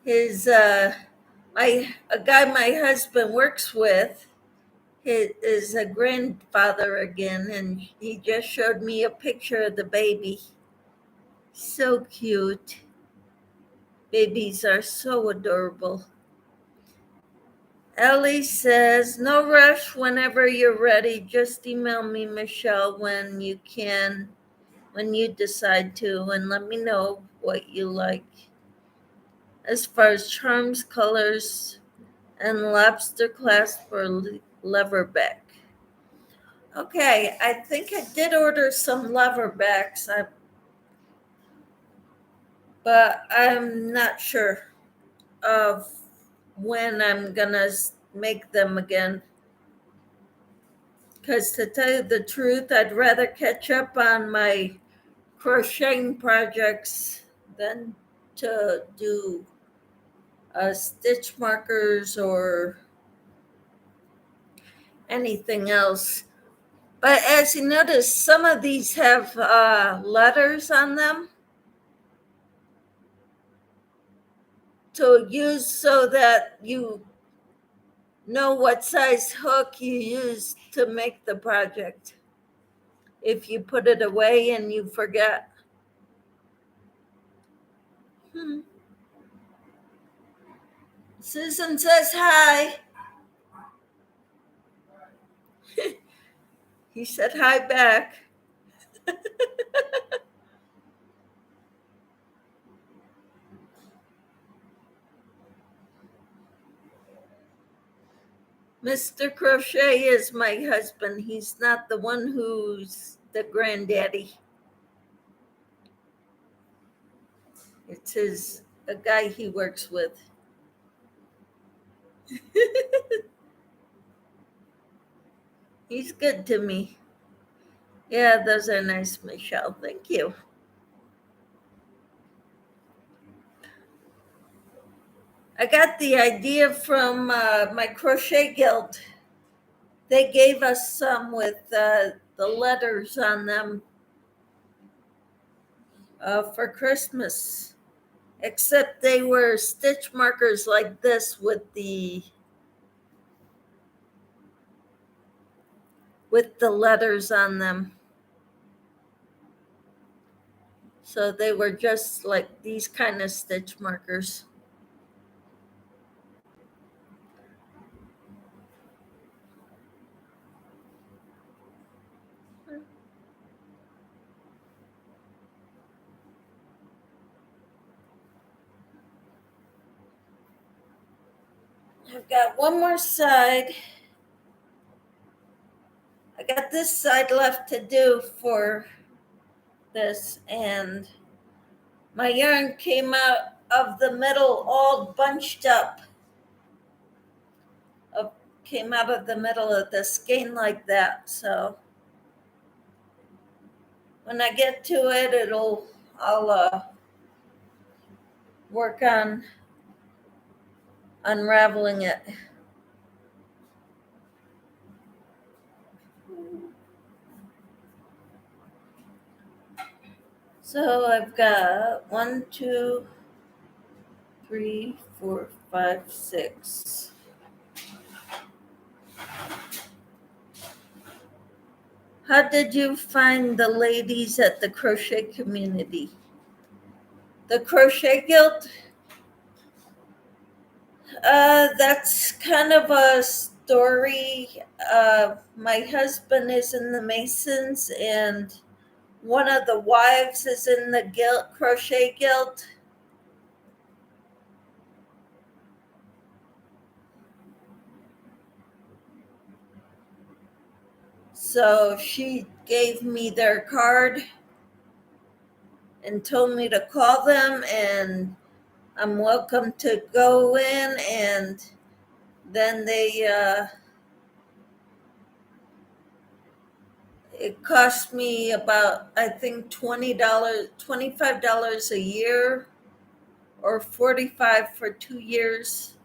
His a guy my husband works with is a grandfather again, and he just showed me a picture of the baby. So cute. Babies are so adorable. Ellie says, no rush whenever you're ready. Just email me, Michelle, when you can, when you decide to, and let me know what you like. As far as charms, colors, and lobster clasp for leatherback. Okay, I think I did order some leatherbacks, but I'm not sure of when I'm gonna make them again. Because to tell you the truth, I'd rather catch up on my crocheting projects than to do stitch markers or anything else. But as you notice, some of these have letters on them to use so that you know what size hook you use to make the project if you put it away and you forget. Susan says hi. He said hi back. Mr. Crochet is my husband. He's not the one who's the granddaddy. It's a guy he works with. He's good to me. Yeah, those are nice, Michelle. Thank you. I got the idea from my crochet guild. They gave us some with the letters on them for Christmas, except they were stitch markers like this with the letters on them. So they were just like these kind of stitch markers. I've got one more side. I got this side left to do for this, and my yarn came out of the middle all bunched up. Came out of the middle of the skein like that. So when I get to it, I'll work on unraveling it. So I've got 1, 2, 3, 4, 5, 6. How did you find the ladies at the crochet community? The Crochet Guild? That's kind of a story. My husband is in the Masons, and one of the wives is in the Crochet Guild. So she gave me their card and told me to call them, and I'm welcome to go in. And then it cost me about, I think, $20, $25 a year, or $45 for 2 years.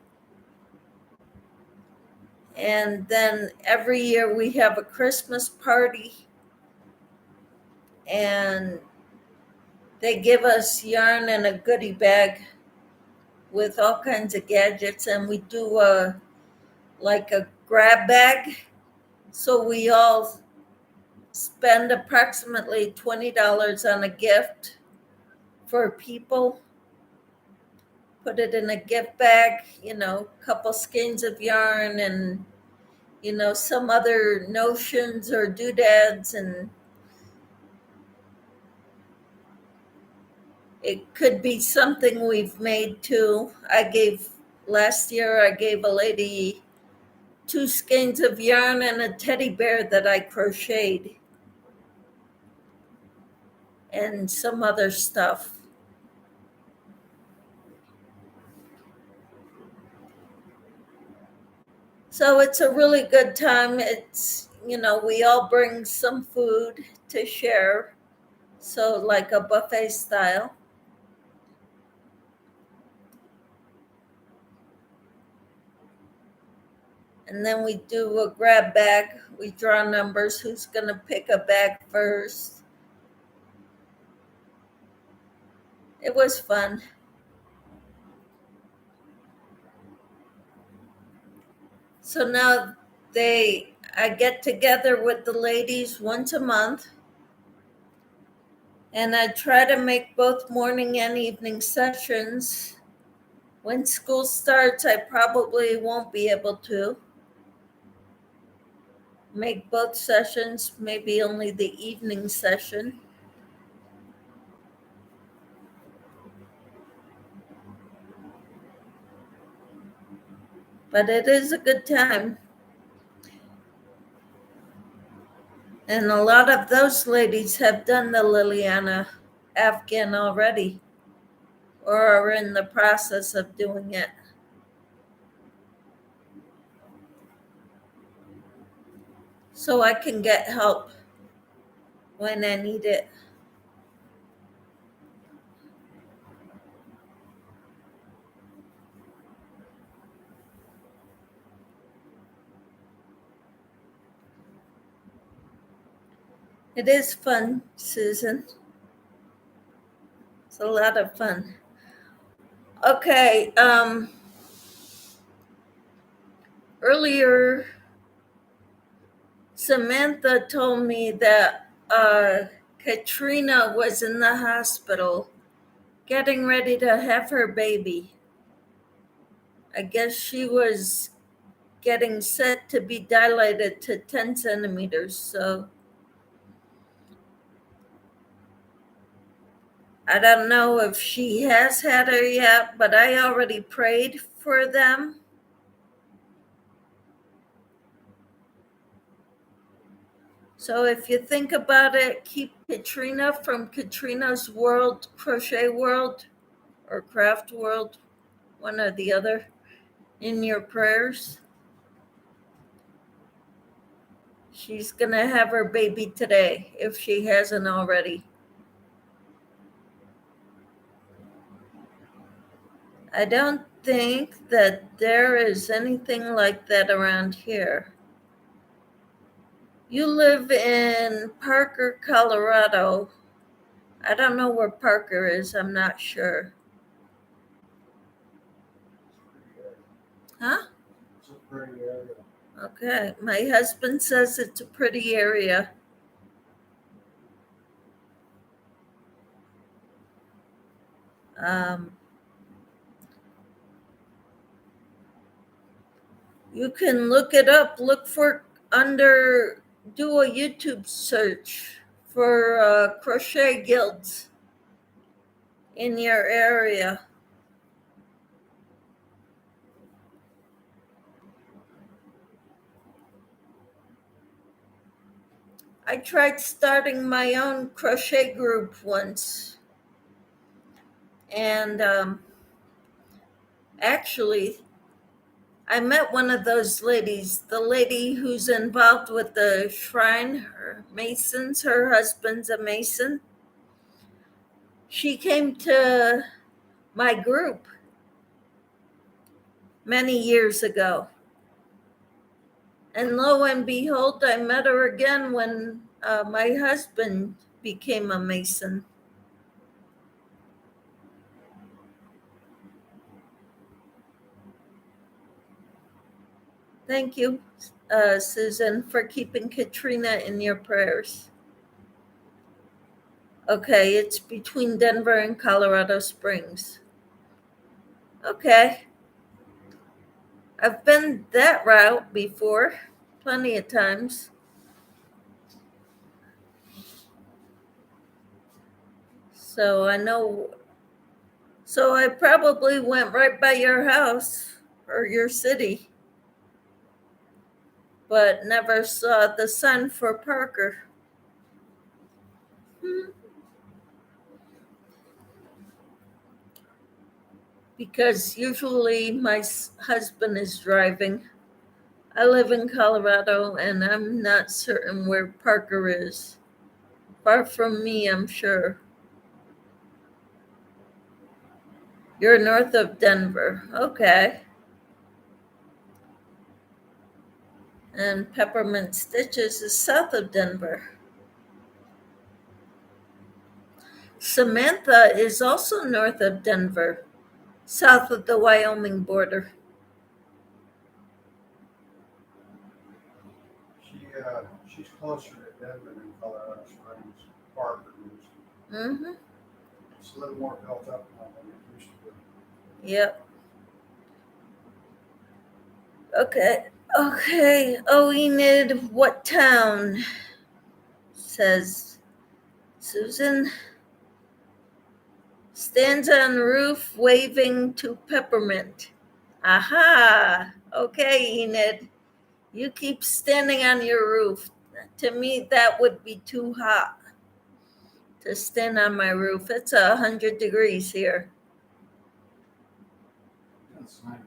And then every year we have a Christmas party, and they give us yarn and a goodie bag with all kinds of gadgets, and we do like a grab bag. So we all spend approximately $20 on a gift for people. Put it in a gift bag, a couple skeins of yarn, and some other notions or doodads, and it could be something we've made too. Last year I gave a lady 2 skeins of yarn and a teddy bear that I crocheted, and some other stuff. So it's a really good time. We all bring some food to share. So like a buffet style. And then we do a grab bag. We draw numbers, who's going to pick a bag first. It was fun. So now I get together with the ladies once a month, and I try to make both morning and evening sessions When school starts, I probably won't be able to make both sessions, maybe only the evening session. But it is a good time. And a lot of those ladies have done the Liliana Afghan already or are in the process of doing it. So I can get help when I need it. It is fun, Susan. It's a lot of fun. Okay, earlier Samantha told me that Katrina was in the hospital getting ready to have her baby. I guess she was getting set to be dilated to 10 centimeters. So I don't know if she has had her yet, but I already prayed for them. So if you think about it, keep Katrina from Katrina's World, Crochet World, or Craft World, one or the other, in your prayers. She's going to have her baby today, if she hasn't already. I don't think that there is anything like that around here. You live in Parker, Colorado. I don't know where Parker is. I'm not sure. Huh? It's a pretty area. Okay. My husband says it's a pretty area. You can look it up. Look for do a YouTube search for crochet guilds in your area. I tried starting my own crochet group once. And actually, I met one of those ladies, the lady who's involved with the shrine, her masons, her husband's a mason. She came to my group many years ago. And lo and behold, I met her again when my husband became a mason. Thank you, Susan, for keeping Katrina in your prayers. Okay, it's between Denver and Colorado Springs. Okay. I've been that route before, plenty of times. So I know. So I probably went right by your house or your city, but never saw the sign for Parker. Because usually my husband is driving. I live in Colorado and I'm not certain where Parker is. Far from me, I'm sure. You're north of Denver. Okay. And Peppermint Stitches is south of Denver. Samantha is also north of Denver, south of the Wyoming border. She's closer to Denver than Colorado Springs. Parker is. Mm-hmm. It's a little more built up now than it used to be. Yep. Okay. Okay. Oh, Enid, what town? Says Susan. Stands on roof waving to Peppermint. Aha. Okay, Enid. You keep standing on your roof. To me, that would be too hot to stand on my roof. It's 100 degrees here. That's nice.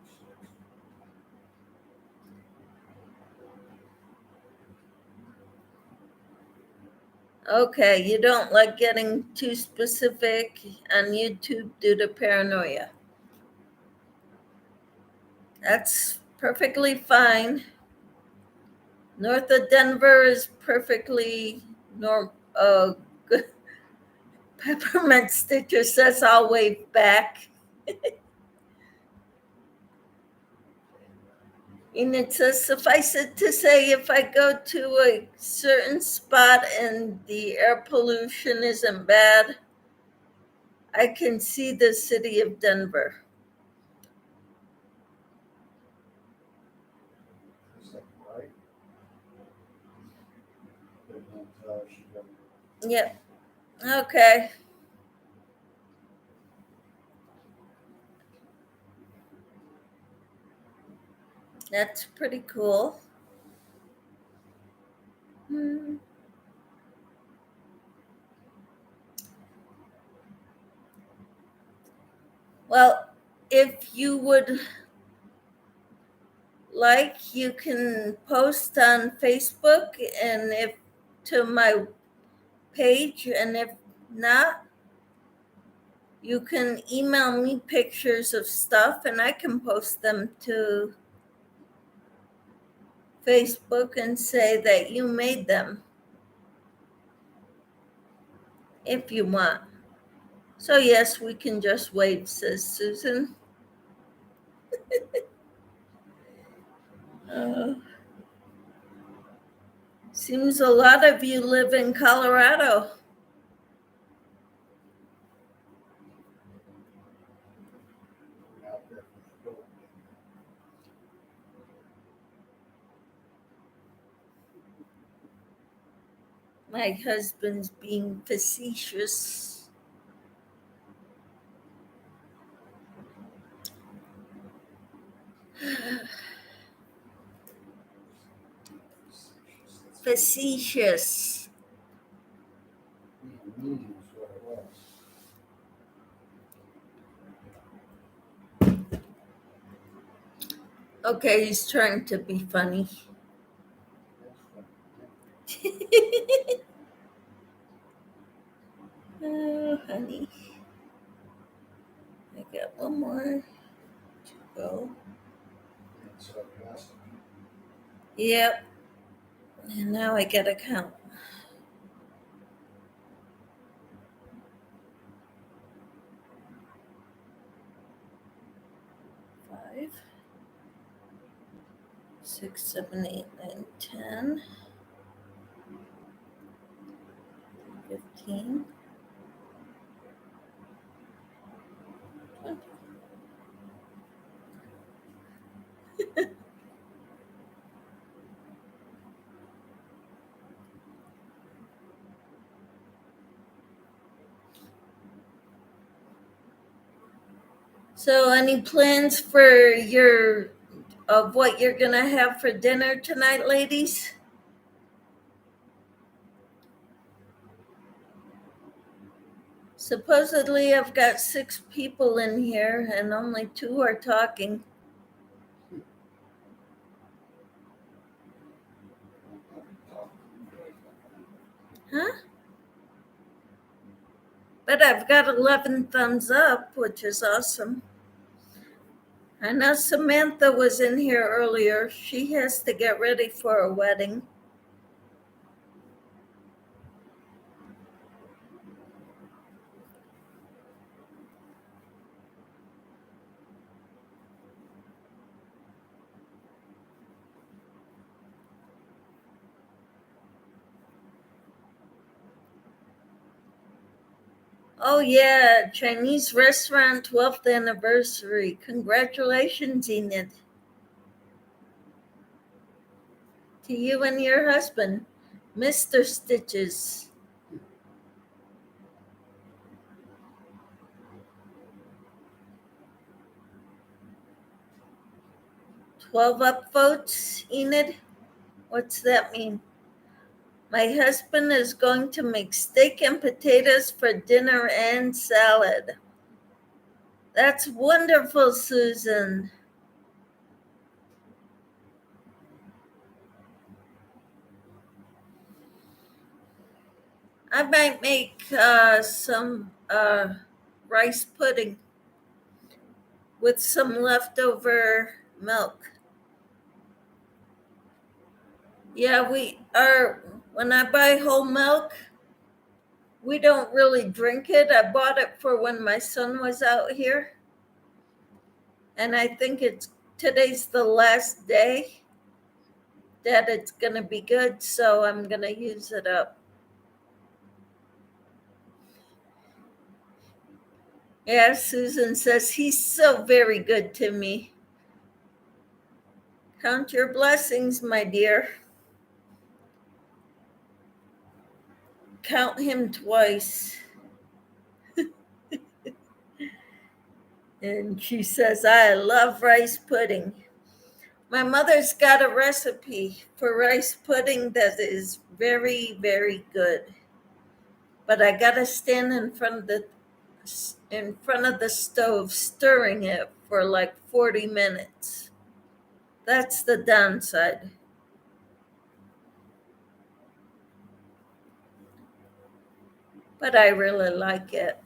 Okay, you don't like getting too specific on YouTube due to paranoia. That's perfectly fine. North of Denver is perfectly normal. Good. Peppermint Stitcher says I'll wave back. And it says, suffice it to say, if I go to a certain spot and the air pollution isn't bad, I can see the city of Denver. Is that right? They don't she doesn't. Yep. Okay. That's pretty cool. Hmm. Well, if you would like, you can post on Facebook and if to my page, and if not, you can email me pictures of stuff and I can post them to Facebook and say that you made them if you want. So, yes, we can just wait, says Susan. Uh, Seems a lot of you live in Colorado. We're out there for the gold. My husband's being facetious. Facetious. Meaning is what it was. Okay, he's trying to be funny. That's what Oh, honey. I got one more to go. it's sarcastic. Yep. And now I gotta count. 5, 6, 7, 8, 9, 10, 15, 20. So, any plans for what you're gonna have for dinner tonight, ladies? Supposedly, I've got 6 people in here, and only 2 are talking. Huh? But I've got 11 thumbs up, which is awesome. I know Samantha was in here earlier. She has to get ready for a wedding. Oh, yeah, Chinese restaurant 12th anniversary. Congratulations, Enid. To you and your husband, Mr. Stitches. 12 upvotes, Enid? What's that mean? My husband is going to make steak and potatoes for dinner and salad. That's wonderful, Susan. I might make some rice pudding with some leftover milk. Yeah, when I buy whole milk, we don't really drink it. I bought it for when my son was out here. And I think today's the last day that it's going to be good. So I'm going to use it up. Yeah, Susan says he's so very good to me. Count your blessings, my dear. Count him twice. And she says, I love rice pudding. My mother's got a recipe for rice pudding that is very, very good. But I gotta stand in front of the stove stirring it for like 40 minutes. That's the downside. But I really like it.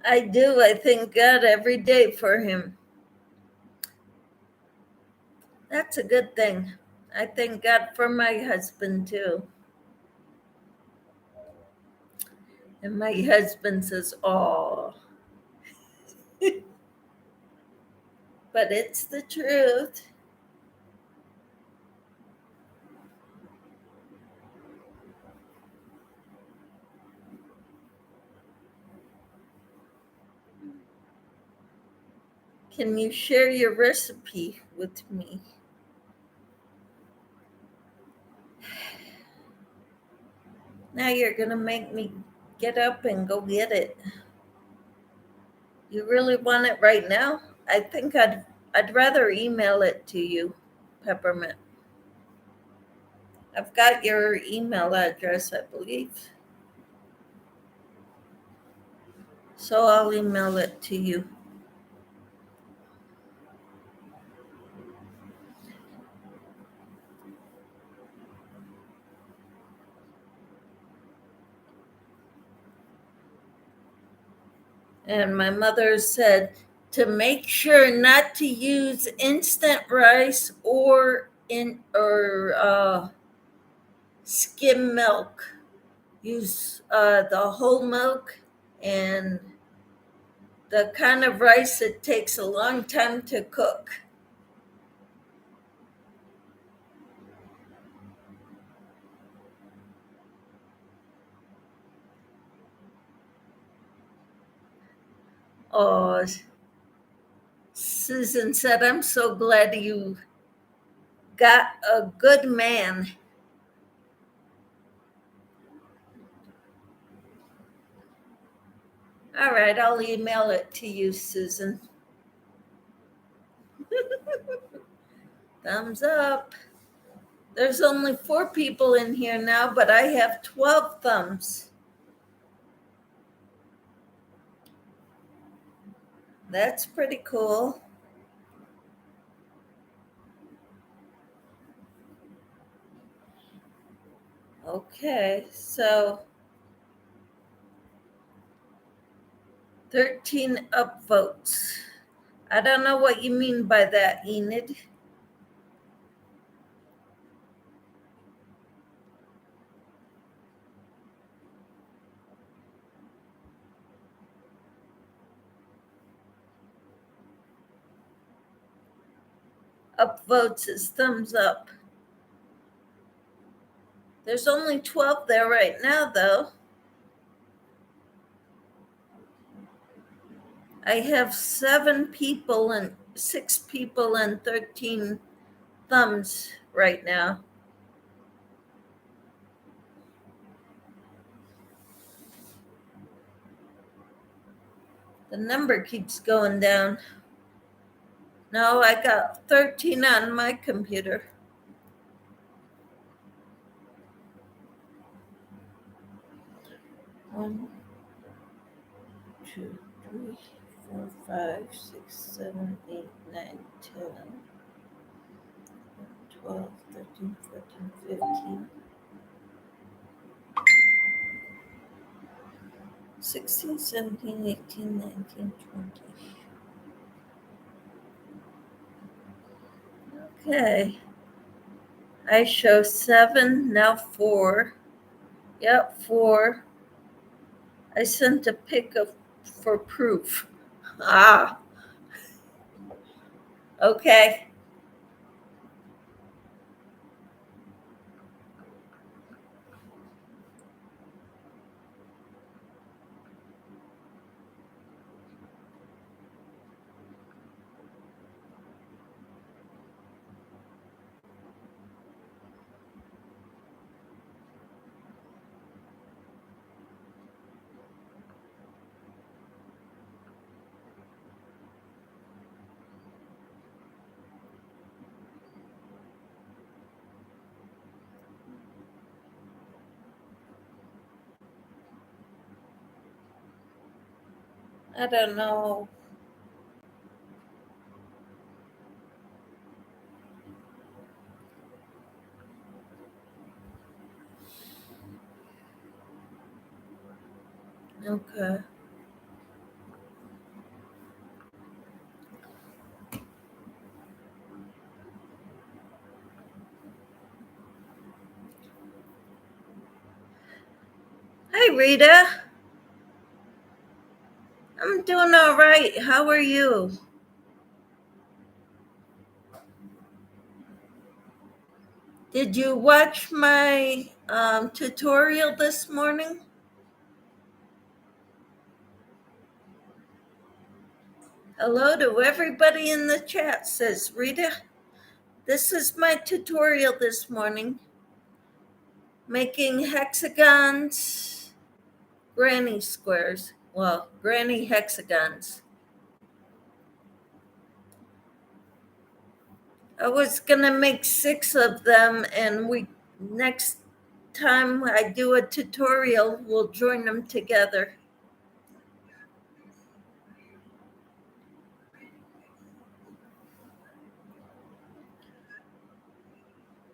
I do. I thank God every day for him. That's a good thing. I thank God for my husband too. And my husband says, oh. But it's the truth. Can you share your recipe with me? Now you're going to make me get up and go get it. You really want it right now? I think I'd rather email it to you, Peppermint. I've got your email address, I believe. So I'll email it to you. And my mother said to make sure not to use instant rice or skim milk. Use the whole milk and the kind of rice that takes a long time to cook. Oh, Susan said, I'm so glad you got a good man. All right, I'll email it to you, Susan. Thumbs up. There's only 4 people in here now, but I have 12 thumbs. That's pretty cool. Okay, so 13 upvotes. I don't know what you mean by that, Enid. upvotes is thumbs up. There's only 12 there right now, though. I have 6 people and 13 thumbs right now. The number keeps going down. No, I got 13 on my computer. One, two, 3, 4, 5, 6, 7, 8, 9, 10, 12, 13, 14, 15, 16, 17, 18, 19, 20. Okay. I show 7, now 4. Yep, 4. I sent a pic for proof. Ah, okay. I don't know. Okay. Hi, Rita. I'm doing all right. How are you? Did you watch my tutorial this morning? Hello to everybody in the chat, says Rita. This is my tutorial this morning. Making hexagons, granny squares. Well, granny hexagons. I was gonna make 6 of them, and next time I do a tutorial, we'll join them together.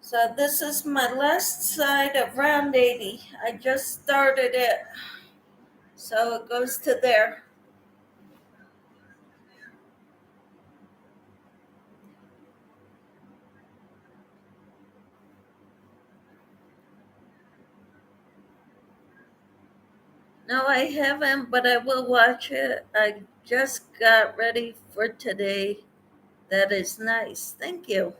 So this is my last side of round 80. I just started it, so it goes to there. No, I haven't, but I will watch it. I just got ready for today. That is nice. Thank you.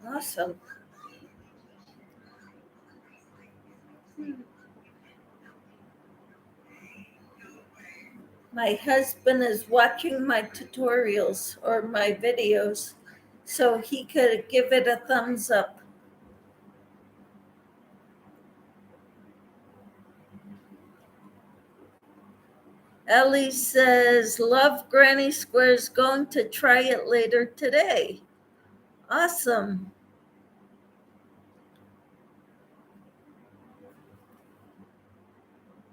Awesome. My husband is watching my tutorials or my videos, so he could give it a thumbs up. Ellie says, love Granny Squares, going to try it later today. Awesome.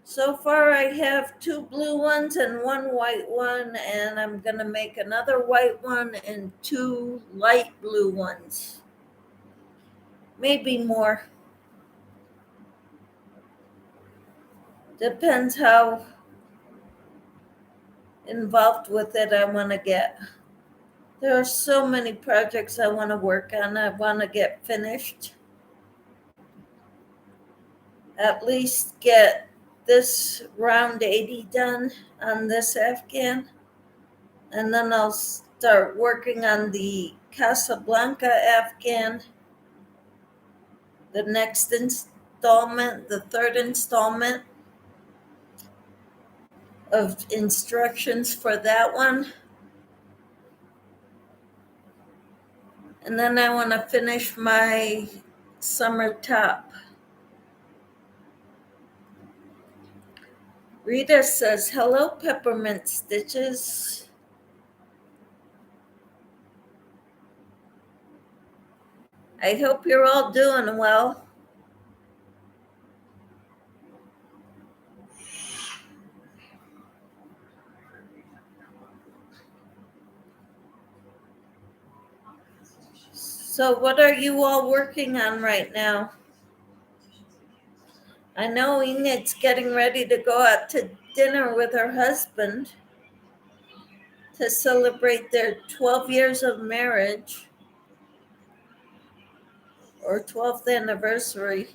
So far I have 2 blue ones and 1 white one, and I'm gonna make another white one and 2 light blue ones. Maybe more. Depends how involved with it I want to get. There are so many projects I want to work on. I want to get finished. At least get this round 80 done on this Afghan. And then I'll start working on the Casablanca Afghan, the next installment, the third installment of instructions for that one. And then I want to finish my summer top. Rita says, hello, Peppermint Stitches. I hope you're all doing well. So, what are you all working on right now? I know Enid's getting ready to go out to dinner with her husband to celebrate their 12 years of marriage or 12th anniversary.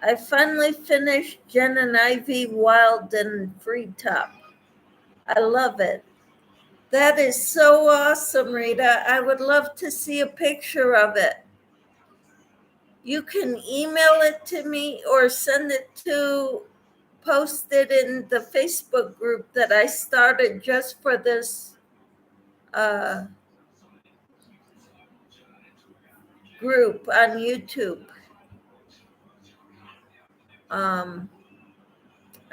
I finally finished Jen and Ivy Wild and Free Top. I love it. That is so awesome, Rita. I would love to see a picture of it. You can email it to me or send it to post it in the Facebook group that I started just for this group on YouTube.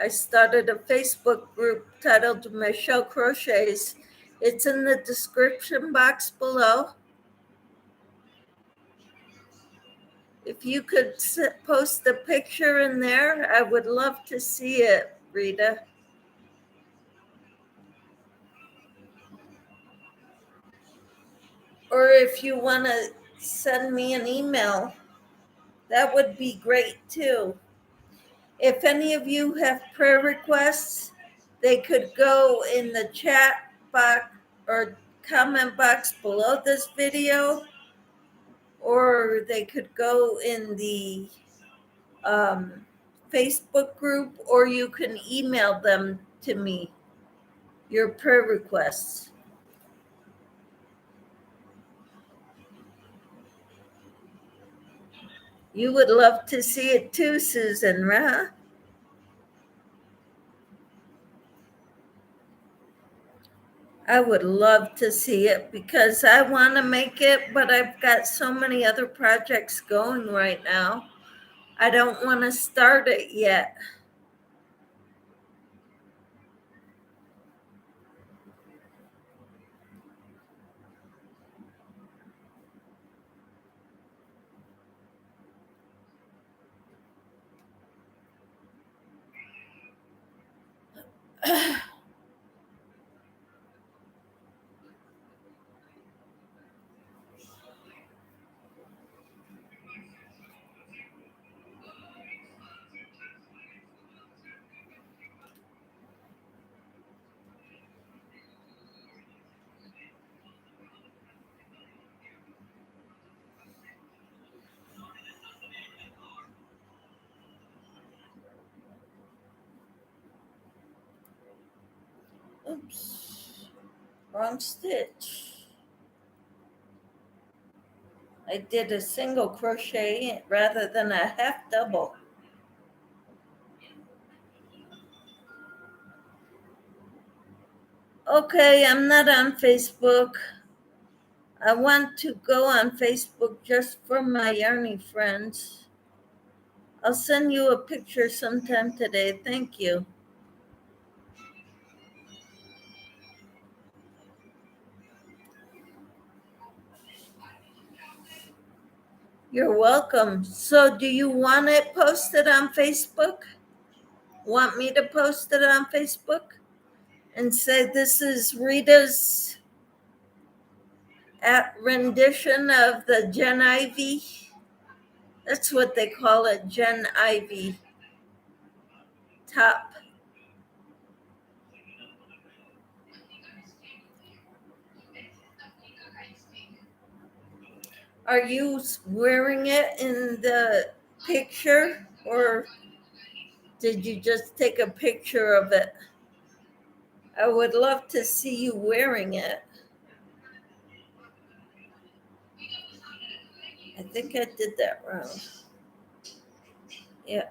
I started a Facebook group titled Michelle Crochets. It's in the description box below. If you could post a picture in there, I would love to see it, Rita. Or if you want to send me an email, that would be great too. If any of you have prayer requests, they could go in the chat box or comment box below this video, or they could go in the Facebook group, or you can email them to me, your prayer requests. You would love to see it too, Susan, right? I would love to see it because I want to make it, but I've got so many other projects going right now. I don't want to start it yet. Oops, wrong stitch. I did a single crochet rather than a half double. Okay, I'm not on Facebook. I want to go on Facebook just for my yarny friends. I'll send you a picture sometime today. Thank you. You're welcome. So, do you want it posted on Facebook? Want me to post it on Facebook and say this is Rita's rendition of the Jen Ivy? That's what they call it, Jen Ivy top. Are you wearing it in the picture, or did you just take a picture of it? I would love to see you wearing it. I think I did that wrong. Yeah.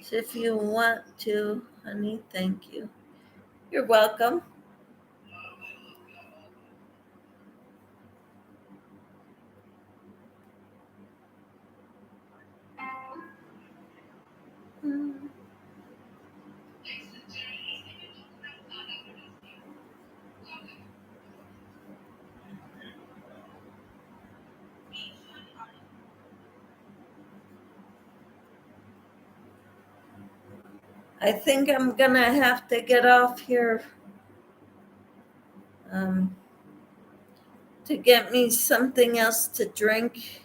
So if you want to, honey, thank you. You're welcome. Mm. I think I'm gonna have to get off here um, to get me something else to drink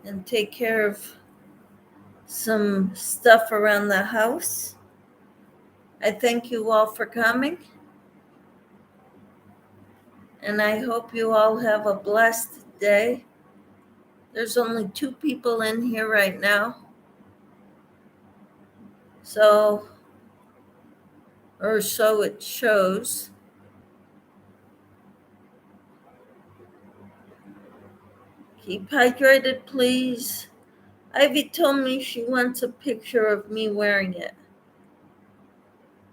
and take care of some stuff around the house. I thank you all for coming, and I hope you all have a blessed day. There's only 2 people in here right now, so, or so it shows. Keep hydrated, please. Ivy told me she wants a picture of me wearing it.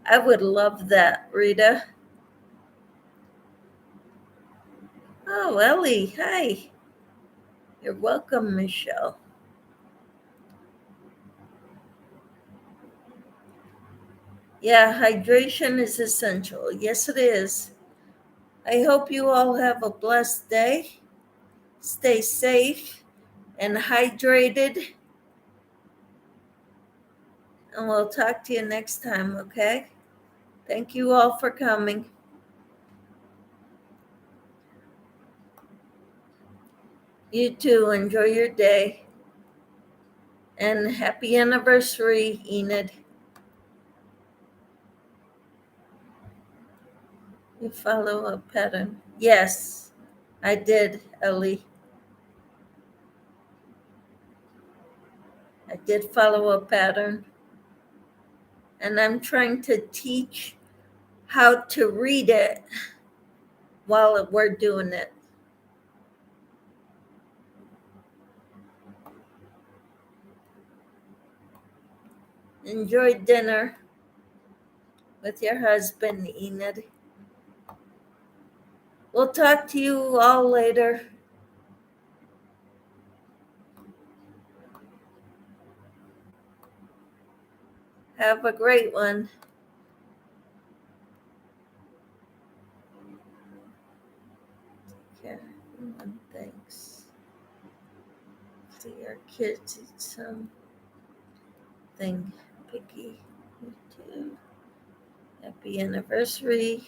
I would love that, Rita. Oh, Ellie, hi. You're welcome, Michelle. Yeah, hydration is essential. Yes, it is. I hope you all have a blessed day. Stay safe and hydrated. And we'll talk to you next time, okay? Thank you all for coming. You too. Enjoy your day. And happy anniversary, Enid. You follow a pattern. Yes, I did, Ellie. I did follow a pattern. And I'm trying to teach how to read it while we're doing it. Enjoy dinner with your husband, Enid. We'll talk to you all later. Have a great one. Yeah, everyone, thanks. See our kids eat something picky. You too. Happy anniversary.